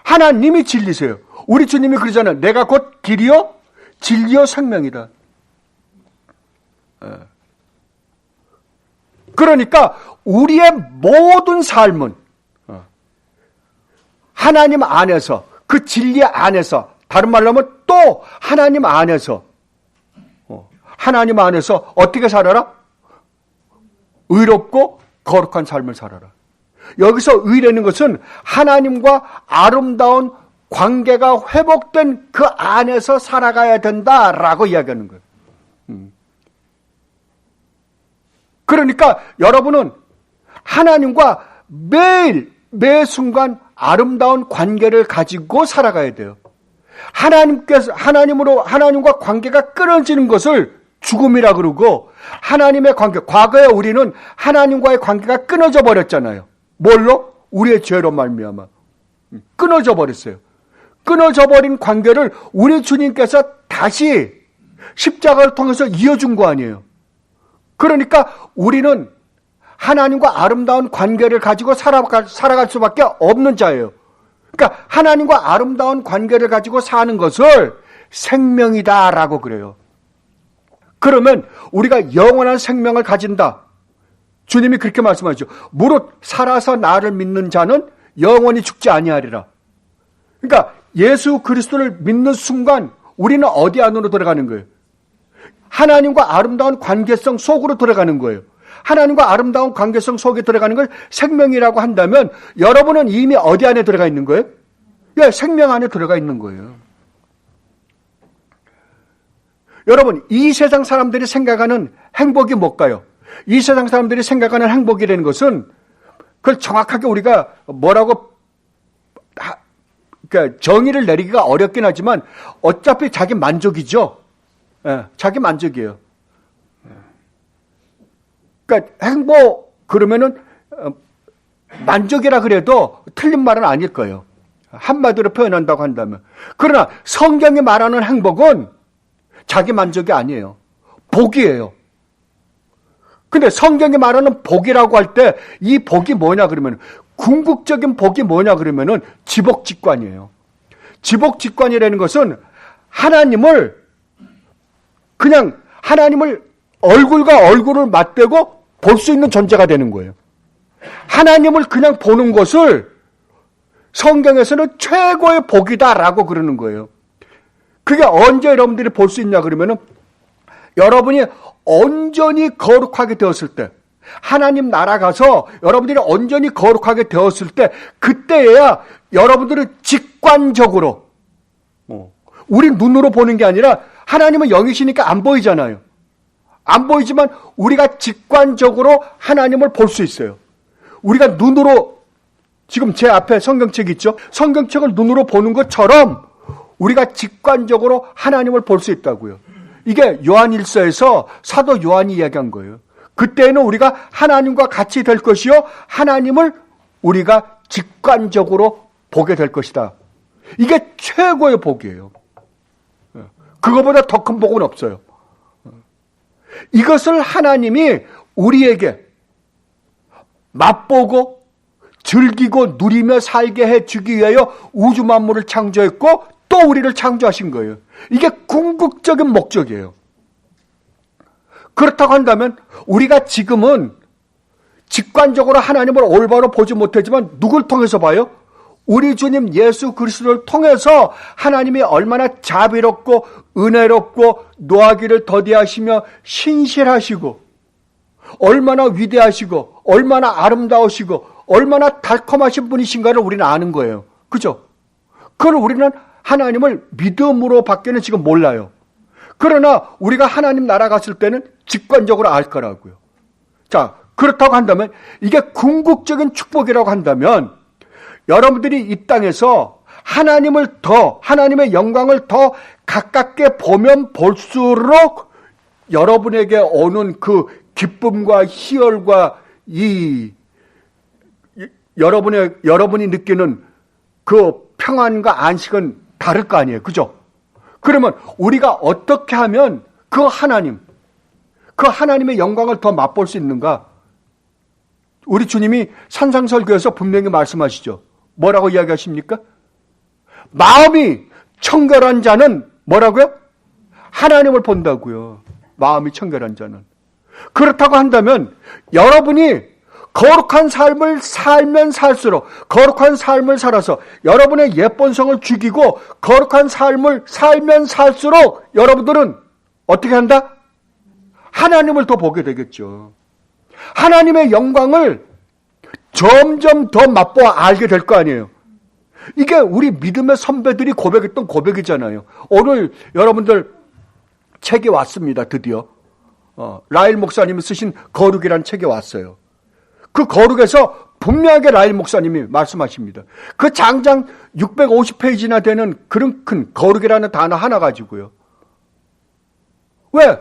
[SPEAKER 1] 하나님이 진리세요. 우리 주님이 그러잖아요. 내가 곧 길이요 진리요 생명이다. 그러니까 우리의 모든 삶은 하나님 안에서 그 진리 안에서 다른 말로 하면 또 하나님 안에서 어떻게 살아라? 의롭고 거룩한 삶을 살아라. 여기서 의라는 것은 하나님과 아름다운 관계가 회복된 그 안에서 살아가야 된다라고 이야기하는 거예요. 그러니까 여러분은 하나님과 매일 매 순간 아름다운 관계를 가지고 살아가야 돼요. 하나님과 관계가 끊어지는 것을 죽음이라 그러고 하나님의 관계, 과거에 우리는 하나님과의 관계가 끊어져 버렸잖아요. 뭘로? 우리의 죄로 말미암아 끊어져 버렸어요. 끊어져 버린 관계를 우리 주님께서 다시 십자가를 통해서 이어준 거 아니에요. 그러니까 우리는 하나님과 아름다운 관계를 가지고 살아갈 수밖에 없는 자예요. 그러니까 하나님과 아름다운 관계를 가지고 사는 것을 생명이다라고 그래요. 그러면 우리가 영원한 생명을 가진다. 주님이 그렇게 말씀하시죠. 무릇 살아서 나를 믿는 자는 영원히 죽지 아니하리라. 그러니까 예수 그리스도를 믿는 순간 우리는 어디 안으로 들어가는 거예요? 하나님과 아름다운 관계성 속으로 들어가는 거예요. 하나님과 아름다운 관계성 속에 들어가는 걸 생명이라고 한다면 여러분은 이미 어디 안에 들어가 있는 거예요? 예, 생명 안에 들어가 있는 거예요. 여러분, 이 세상 사람들이 생각하는 행복이 뭘까요? 이 세상 사람들이 생각하는 행복이라는 것은 그걸 정확하게 우리가 뭐라고 그러니까 정의를 내리기가 어렵긴 하지만 어차피 자기 만족이죠. 예, 자기 만족이에요. 그러니까 행복 그러면은 만족이라 그래도 틀린 말은 아닐 거예요. 한마디로 표현한다고 한다면. 그러나 성경이 말하는 행복은 자기 만족이 아니에요. 복이에요. 근데 성경이 말하는 복이라고 할 때 이 복이 뭐냐 그러면 궁극적인 복이 뭐냐 그러면은 지복직관이에요. 지복직관이라는 것은 하나님을 그냥 하나님을 얼굴과 얼굴을 맞대고 볼 수 있는 존재가 되는 거예요. 하나님을 그냥 보는 것을 성경에서는 최고의 복이다라고 그러는 거예요. 그게 언제 여러분들이 볼 수 있냐 그러면은 여러분이 온전히 거룩하게 되었을 때, 하나님 나라 가서 여러분들이 온전히 거룩하게 되었을 때, 그때야 여러분들은 직관적으로, 우리 눈으로 보는 게 아니라 하나님은 영이시니까 안 보이잖아요. 안 보이지만 우리가 직관적으로 하나님을 볼 수 있어요. 우리가 눈으로, 지금 제 앞에 성경책 있죠? 성경책을 눈으로 보는 것처럼 우리가 직관적으로 하나님을 볼 수 있다고요. 이게 요한일서에서 사도 요한이 이야기한 거예요. 그때는 우리가 하나님과 같이 될 것이요, 하나님을 우리가 직관적으로 보게 될 것이다. 이게 최고의 복이에요. 그거보다 더 큰 복은 없어요. 이것을 하나님이 우리에게 맛보고 즐기고 누리며 살게 해주기 위하여 우주 만물을 창조했고 또 우리를 창조하신 거예요. 이게 궁극적인 목적이에요. 그렇다고 한다면 우리가 지금은 직관적으로 하나님을 올바로 보지 못하지만 누굴 통해서 봐요? 우리 주님 예수 그리스도를 통해서 하나님이 얼마나 자비롭고 은혜롭고 노하기를 더디하시며 신실하시고 얼마나 위대하시고 얼마나 아름다우시고 얼마나 달콤하신 분이신가를 우리는 아는 거예요. 그죠? 그걸 우리는 하나님을 믿음으로 밖에는 지금 몰라요. 그러나 우리가 하나님 나라 갔을 때는 직관적으로 알 거라고요. 자, 그렇다고 한다면 이게 궁극적인 축복이라고 한다면 여러분들이 이 땅에서 하나님을 더, 하나님의 영광을 더 가깝게 보면 볼수록 여러분에게 오는 그 기쁨과 희열과 여러분이 느끼는 그 평안과 안식은 다를 거 아니에요. 그죠? 그러면 우리가 어떻게 하면 그 하나님의 영광을 더 맛볼 수 있는가? 우리 주님이 산상설교에서 분명히 말씀하시죠. 뭐라고 이야기하십니까? 마음이 청결한 자는 뭐라고요? 하나님을 본다고요. 마음이 청결한 자는. 그렇다고 한다면 여러분이 거룩한 삶을 살면 살수록, 거룩한 삶을 살아서 여러분의 예본성을 죽이고 거룩한 삶을 살면 살수록 여러분들은 어떻게 한다? 하나님을 더 보게 되겠죠. 하나님의 영광을 점점 더 맛보아 알게 될 거 아니에요. 이게 우리 믿음의 선배들이 고백했던 고백이잖아요. 오늘 여러분들 책이 왔습니다. 드디어 라일 목사님이 쓰신 거룩이라는 책이 왔어요. 그 거룩에서 분명하게 라일 목사님이 말씀하십니다. 그 장장 650페이지나 되는 그런 큰 거룩이라는 단어 하나 가지고요. 왜?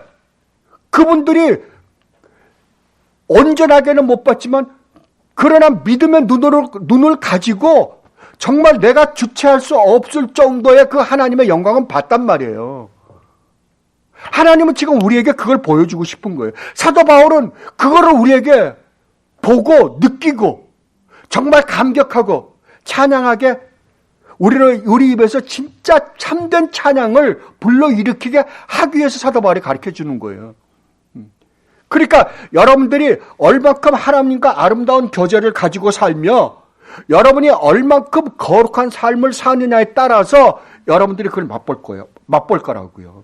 [SPEAKER 1] 그분들이 온전하게는 못 봤지만 그러나 믿음의 눈을 가지고 정말 내가 주체할 수 없을 정도의 그 하나님의 영광은 봤단 말이에요. 하나님은 지금 우리에게 그걸 보여주고 싶은 거예요. 사도 바울은 그거를 우리에게 보고 느끼고 정말 감격하고 찬양하게 우리 입에서 진짜 참된 찬양을 불러일으키게 하기 위해서 사도 바울이 가르쳐 주는 거예요. 그러니까 여러분들이 얼마큼 하나님과 아름다운 교제를 가지고 살며 여러분이 얼마큼 거룩한 삶을 사느냐에 따라서 여러분들이 그걸 맛볼 거라고요.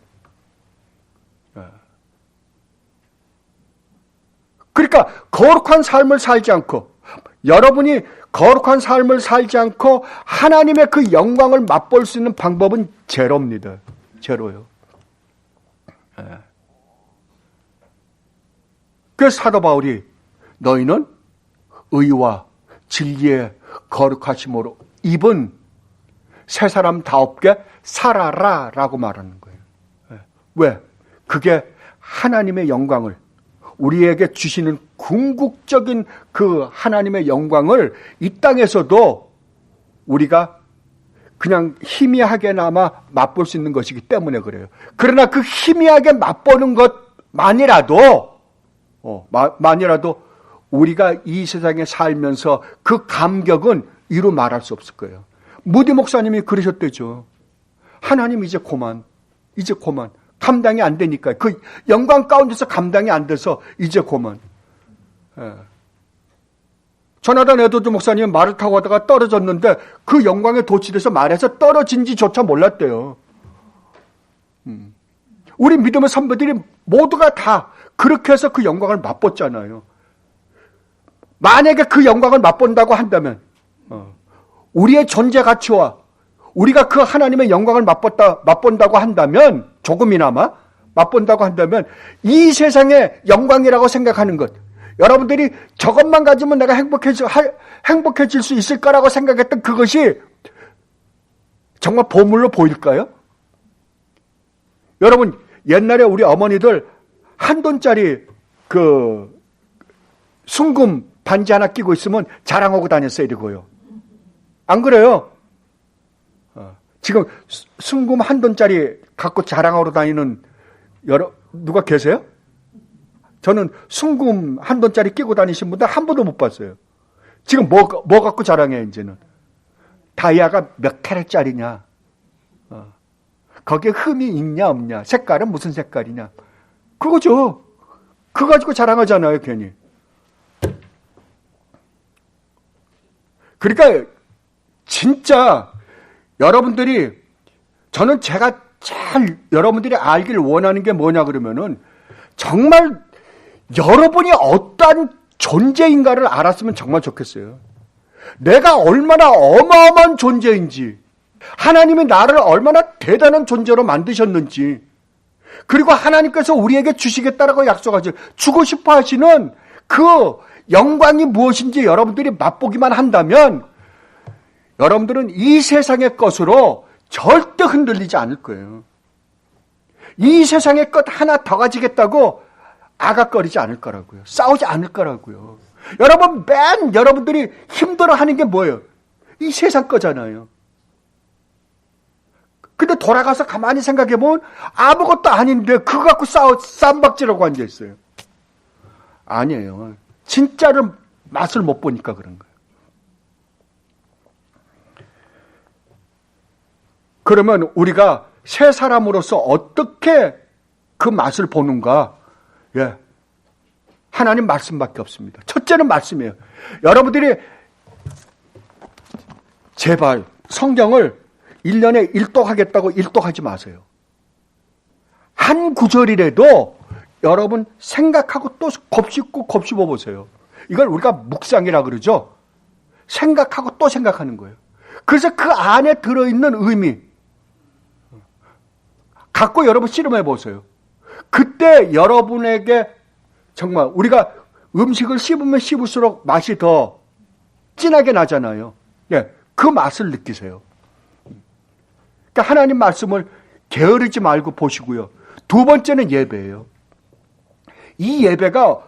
[SPEAKER 1] 그러니까 거룩한 삶을 살지 않고 여러분이 거룩한 삶을 살지 않고 하나님의 그 영광을 맛볼 수 있는 방법은 제로입니다. 제로요. 그래서 사도 바울이 너희는 의와 진리의 거룩하심으로 입은 새 사람다웁게 살아라 라고 말하는 거예요. 왜? 그게 하나님의 영광을 우리에게 주시는 궁극적인 그 하나님의 영광을 이 땅에서도 우리가 그냥 희미하게나마 맛볼 수 있는 것이기 때문에 그래요. 그러나 그 희미하게 맛보는 것만이라도 우리가 이 세상에 살면서 그 감격은 이루 말할 수 없을 거예요. 무디 목사님이 그러셨대죠. 하나님 이제 그만 감당이 안 되니까 그 영광 가운데서 감당이 안 돼서 이제 그만. 조나단 에드워드 목사님은 말을 타고 가다가 떨어졌는데 그 영광에 도취돼서 말에서 떨어진지조차 몰랐대요. 우리 믿음의 선배들이 모두가 다 그렇게 해서 그 영광을 맛봤잖아요. 만약에 그 영광을 맛본다고 한다면 우리의 존재 가치와 우리가 그 하나님의 영광을 맛본다고 한다면 조금이나마 맛본다고 한다면 이 세상의 영광이라고 생각하는 것 여러분들이 저것만 가지면 내가 행복해질 수 있을 거라고 생각했던 그것이 정말 보물로 보일까요? 여러분 옛날에 우리 어머니들 $1 그 순금 반지 하나 끼고 있으면 자랑하고 다녔어요. 이러고요. 안 그래요? 지금 순금 $1 갖고 자랑하러 다니는 누가 계세요? 저는 순금 $1 끼고 다니신 분들 한 번도 못 봤어요. 지금 뭐 갖고 자랑해요, 이제는? 다이아가 몇 캐럿짜리냐? 거기에 흠이 있냐, 없냐? 색깔은 무슨 색깔이냐? 그거죠. 그거 가지고 자랑하잖아요, 괜히. 그러니까, 진짜, 여러분들이, 저는 제가 잘 여러분들이 알길 원하는 게 뭐냐 그러면은, 정말 여러분이 어떠한 존재인가를 알았으면 정말 좋겠어요. 내가 얼마나 어마어마한 존재인지, 하나님이 나를 얼마나 대단한 존재로 만드셨는지, 그리고 하나님께서 우리에게 주시겠다라고 약속하죠. 주고 싶어 하시는 그 영광이 무엇인지 여러분들이 맛보기만 한다면 여러분들은 이 세상의 것으로 절대 흔들리지 않을 거예요. 이 세상의 것 하나 더 가지겠다고 아각거리지 않을 거라고요. 싸우지 않을 거라고요. 여러분들이 힘들어하는 게 뭐예요? 이 세상 거잖아요. 근데 돌아가서 가만히 생각해보면 아무것도 아닌데 그거 갖고 쌈박질하고 앉아있어요. 아니에요. 진짜를 맛을 못 보니까 그런 거예요. 그러면 우리가 새 사람으로서 어떻게 그 맛을 보는가? 예. 하나님 말씀밖에 없습니다. 첫째는 말씀이에요. 여러분들이 제발 성경을 1년에 일독하겠다고 일독하지 마세요. 한 구절이라도 여러분 생각하고 또 곱씹고 곱씹어 보세요. 이걸 우리가 묵상이라 그러죠. 생각하고 또 생각하는 거예요. 그래서 그 안에 들어있는 의미 갖고 여러분 씨름해 보세요. 그때 여러분에게 정말 우리가 음식을 씹으면 씹을수록 맛이 더 진하게 나잖아요. 예, 그 맛을 느끼세요. 그러니까 하나님 말씀을 게으르지 말고 보시고요. 두 번째는 예배예요. 이 예배가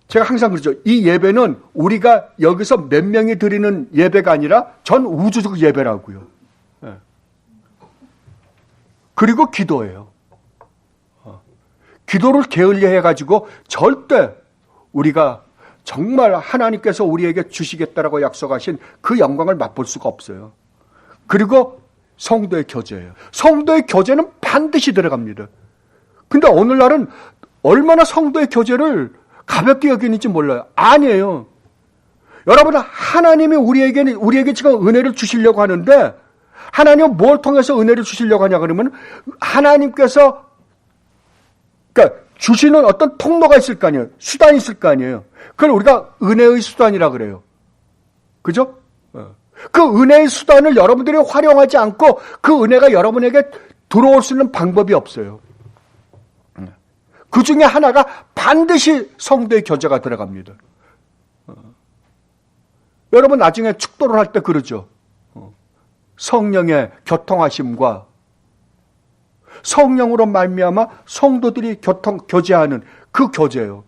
[SPEAKER 1] 제가 항상 그러죠. 이 예배는 우리가 여기서 몇 명이 드리는 예배가 아니라 전 우주적 예배라고요. 예. 그리고 기도예요. 기도를 게을리해 해가지고 절대 우리가 정말 하나님께서 우리에게 주시겠다라고 약속하신 그 영광을 맛볼 수가 없어요. 그리고 성도의 교제예요. 성도의 교제는 반드시 들어갑니다. 근데 오늘날은 얼마나 성도의 교제를 가볍게 여기는지 몰라요. 아니에요. 여러분, 하나님이 우리에게 지금 은혜를 주시려고 하는데, 하나님은 뭘 통해서 은혜를 주시려고 하냐 그러면, 하나님께서, 그러니까 주시는 어떤 통로가 있을 거 아니에요. 수단이 있을 거 아니에요. 그걸 우리가 은혜의 수단이라 그래요. 그죠? 그 은혜의 수단을 여러분들이 활용하지 않고 그 은혜가 여러분에게 들어올 수 있는 방법이 없어요. 그 중에 하나가 반드시 성도의 교제가 들어갑니다. 여러분 나중에 축도를 할 때 그러죠. 성령의 교통하심과 성령으로 말미암아 성도들이 교제하는 그 교제예요.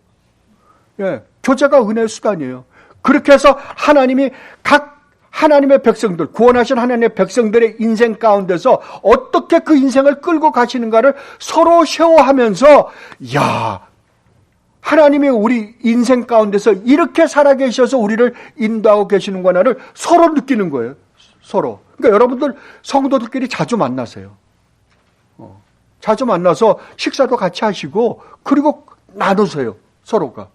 [SPEAKER 1] 예, 교제가 은혜의 수단이에요. 그렇게 해서 하나님이 각 하나님의 백성들, 구원하신 하나님의 백성들의 인생 가운데서 어떻게 그 인생을 끌고 가시는가를 서로 쉐어하면서, 야, 하나님이 우리 인생 가운데서 이렇게 살아계셔서 우리를 인도하고 계시는구나를 서로 느끼는 거예요. 서로. 그러니까 여러분들 성도들끼리 자주 만나세요. 자주 만나서 식사도 같이 하시고 그리고 나누세요. 서로가.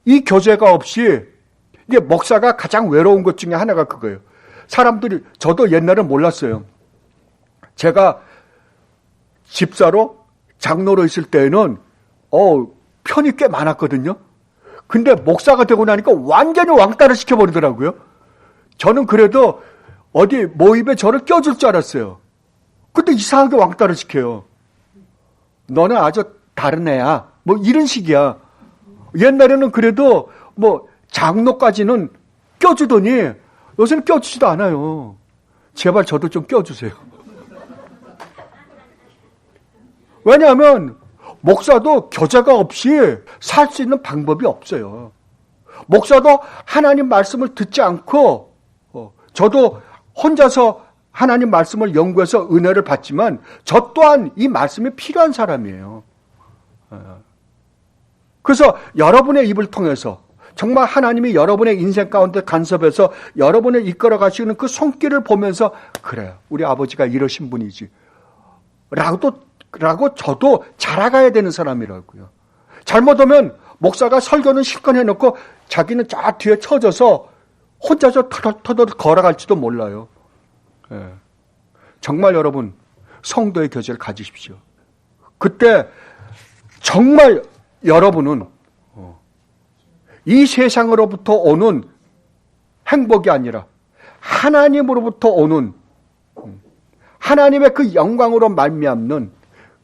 [SPEAKER 1] 이 교제가 없이 이게 목사가 가장 외로운 것 중에 하나가 그거예요. 사람들이, 저도 옛날에 몰랐어요. 제가 집사로 장로로 있을 때에는 편이 꽤 많았거든요. 근데 목사가 되고 나니까 완전히 왕따를 시켜버리더라고요. 저는 그래도 어디 모임에 저를 껴줄 줄 알았어요. 근데 이상하게 왕따를 시켜요. 너는 아주 다른 애야. 뭐 이런 식이야. 옛날에는 그래도 뭐 장로까지는 껴주더니 요새는 껴주지도 않아요. 제발 저도 좀 껴주세요. 왜냐하면 목사도 교제가 없이 살 수 있는 방법이 없어요. 목사도 하나님 말씀을 듣지 않고, 저도 혼자서 하나님 말씀을 연구해서 은혜를 받지만 저 또한 이 말씀이 필요한 사람이에요. 그래서 여러분의 입을 통해서 정말 하나님이 여러분의 인생 가운데 간섭해서 여러분을 이끌어 가시는 그 손길을 보면서, 그래, 우리 아버지가 이러신 분이지 라고 저도 자라가야 되는 사람이라고요. 잘못하면 목사가 설교는 실컷 해놓고 자기는 저 뒤에 쳐져서 혼자서 터덜터덜 걸어갈지도 몰라요. 예. 정말 여러분 성도의 교제를 가지십시오. 그때 정말 여러분은 이 세상으로부터 오는 행복이 아니라 하나님으로부터 오는 하나님의 그 영광으로 말미암는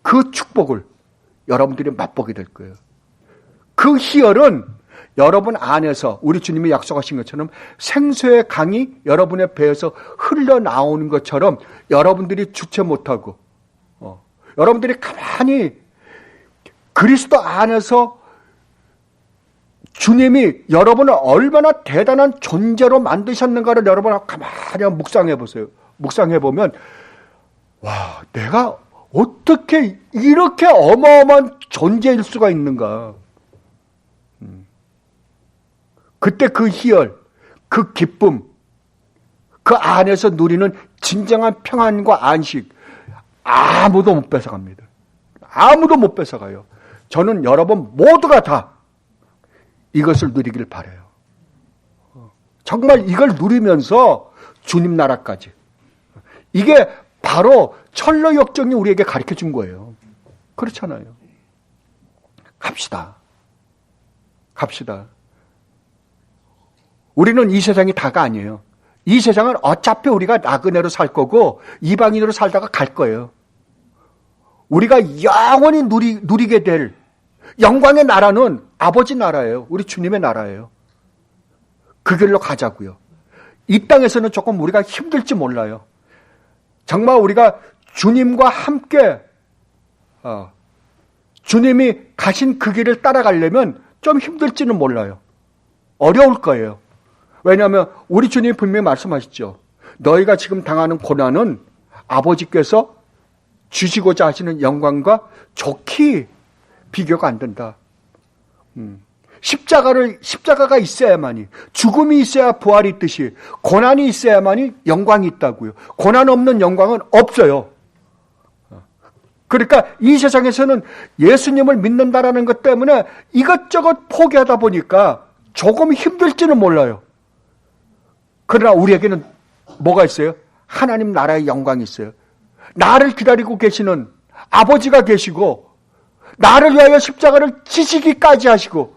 [SPEAKER 1] 그 축복을 여러분들이 맛보게 될 거예요. 그 희열은 여러분 안에서 우리 주님이 약속하신 것처럼 생수의 강이 여러분의 배에서 흘러나오는 것처럼 여러분들이 주체 못하고 여러분들이 가만히 그리스도 안에서 주님이 여러분을 얼마나 대단한 존재로 만드셨는가를 여러분 가만히 묵상해 보세요. 묵상해 보면, 와, 내가 어떻게 이렇게 어마어마한 존재일 수가 있는가. 그때 그 희열, 그 기쁨, 그 안에서 누리는 진정한 평안과 안식, 아무도 못 뺏어갑니다. 아무도 못 뺏어가요. 저는 여러분 모두가 다 이것을 누리길 바라요. 정말 이걸 누리면서 주님 나라까지. 이게 바로 철로 역정이 우리에게 가르쳐 준 거예요. 그렇잖아요. 갑시다. 갑시다. 우리는 이 세상이 다가 아니에요. 이 세상은 어차피 우리가 나그네로 살 거고 이방인으로 살다가 갈 거예요. 우리가 영원히 누리게 될 영광의 나라는 아버지 나라예요. 우리 주님의 나라예요. 그 길로 가자고요. 이 땅에서는 조금 우리가 힘들지 몰라요. 정말 우리가 주님과 함께 주님이 가신 그 길을 따라가려면 좀 힘들지는 몰라요. 어려울 거예요. 왜냐하면 우리 주님이 분명히 말씀하셨죠. 너희가 지금 당하는 고난은 아버지께서 주시고자 하시는 영광과 좋게 비교가 안 된다. 십자가가 있어야만이, 죽음이 있어야 부활이 있듯이 고난이 있어야만이 영광이 있다고요. 고난 없는 영광은 없어요. 그러니까 이 세상에서는 예수님을 믿는다라는 것 때문에 이것저것 포기하다 보니까 조금 힘들지는 몰라요. 그러나 우리에게는 뭐가 있어요? 하나님 나라의 영광이 있어요. 나를 기다리고 계시는 아버지가 계시고, 나를 위하여 십자가를 지시기까지 하시고,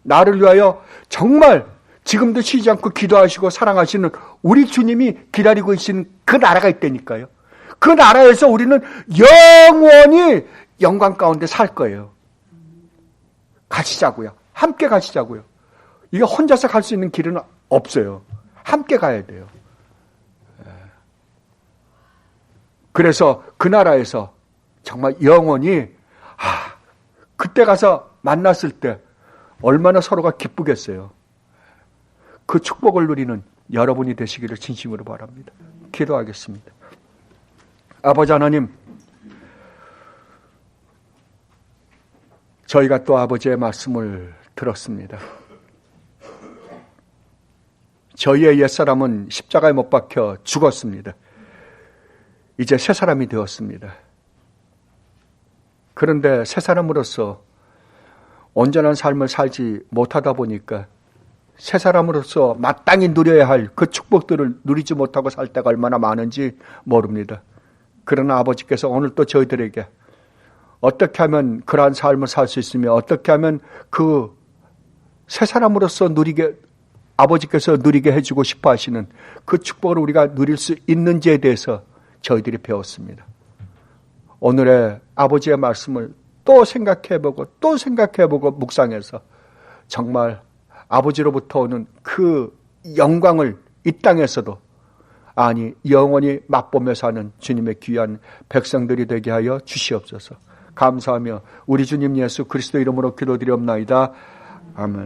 [SPEAKER 1] 나를 위하여 정말 지금도 쉬지 않고 기도하시고 사랑하시는 우리 주님이 기다리고 계신 그 나라가 있다니까요. 그 나라에서 우리는 영원히 영광 가운데 살 거예요. 가시자고요. 함께 가시자고요. 이게 혼자서 갈 수 있는 길은 없어요. 함께 가야 돼요. 그래서 그 나라에서 정말 영원히 그때 가서 만났을 때 얼마나 서로가 기쁘겠어요. 그 축복을 누리는 여러분이 되시기를 진심으로 바랍니다. 기도하겠습니다. 아버지 하나님, 저희가 또 아버지의 말씀을 들었습니다. 저희의 옛사람은 십자가에 못 박혀 죽었습니다. 이제 새 사람이 되었습니다. 그런데 새 사람으로서 온전한 삶을 살지 못하다 보니까 새 사람으로서 마땅히 누려야 할 그 축복들을 누리지 못하고 살 때가 얼마나 많은지 모릅니다. 그러나 아버지께서 오늘 또 저희들에게 어떻게 하면 그러한 삶을 살 수 있으며 어떻게 하면 그 새 사람으로서 아버지께서 누리게 해주고 싶어 하시는 그 축복을 우리가 누릴 수 있는지에 대해서 저희들이 배웠습니다. 오늘의 아버지의 말씀을 또 생각해보고 묵상해서 정말 아버지로부터 오는 그 영광을 이 땅에서도 영원히 맛보며 사는 주님의 귀한 백성들이 되게 하여 주시옵소서. 감사하며 우리 주님 예수 그리스도 이름으로 기도드리옵나이다. 아멘.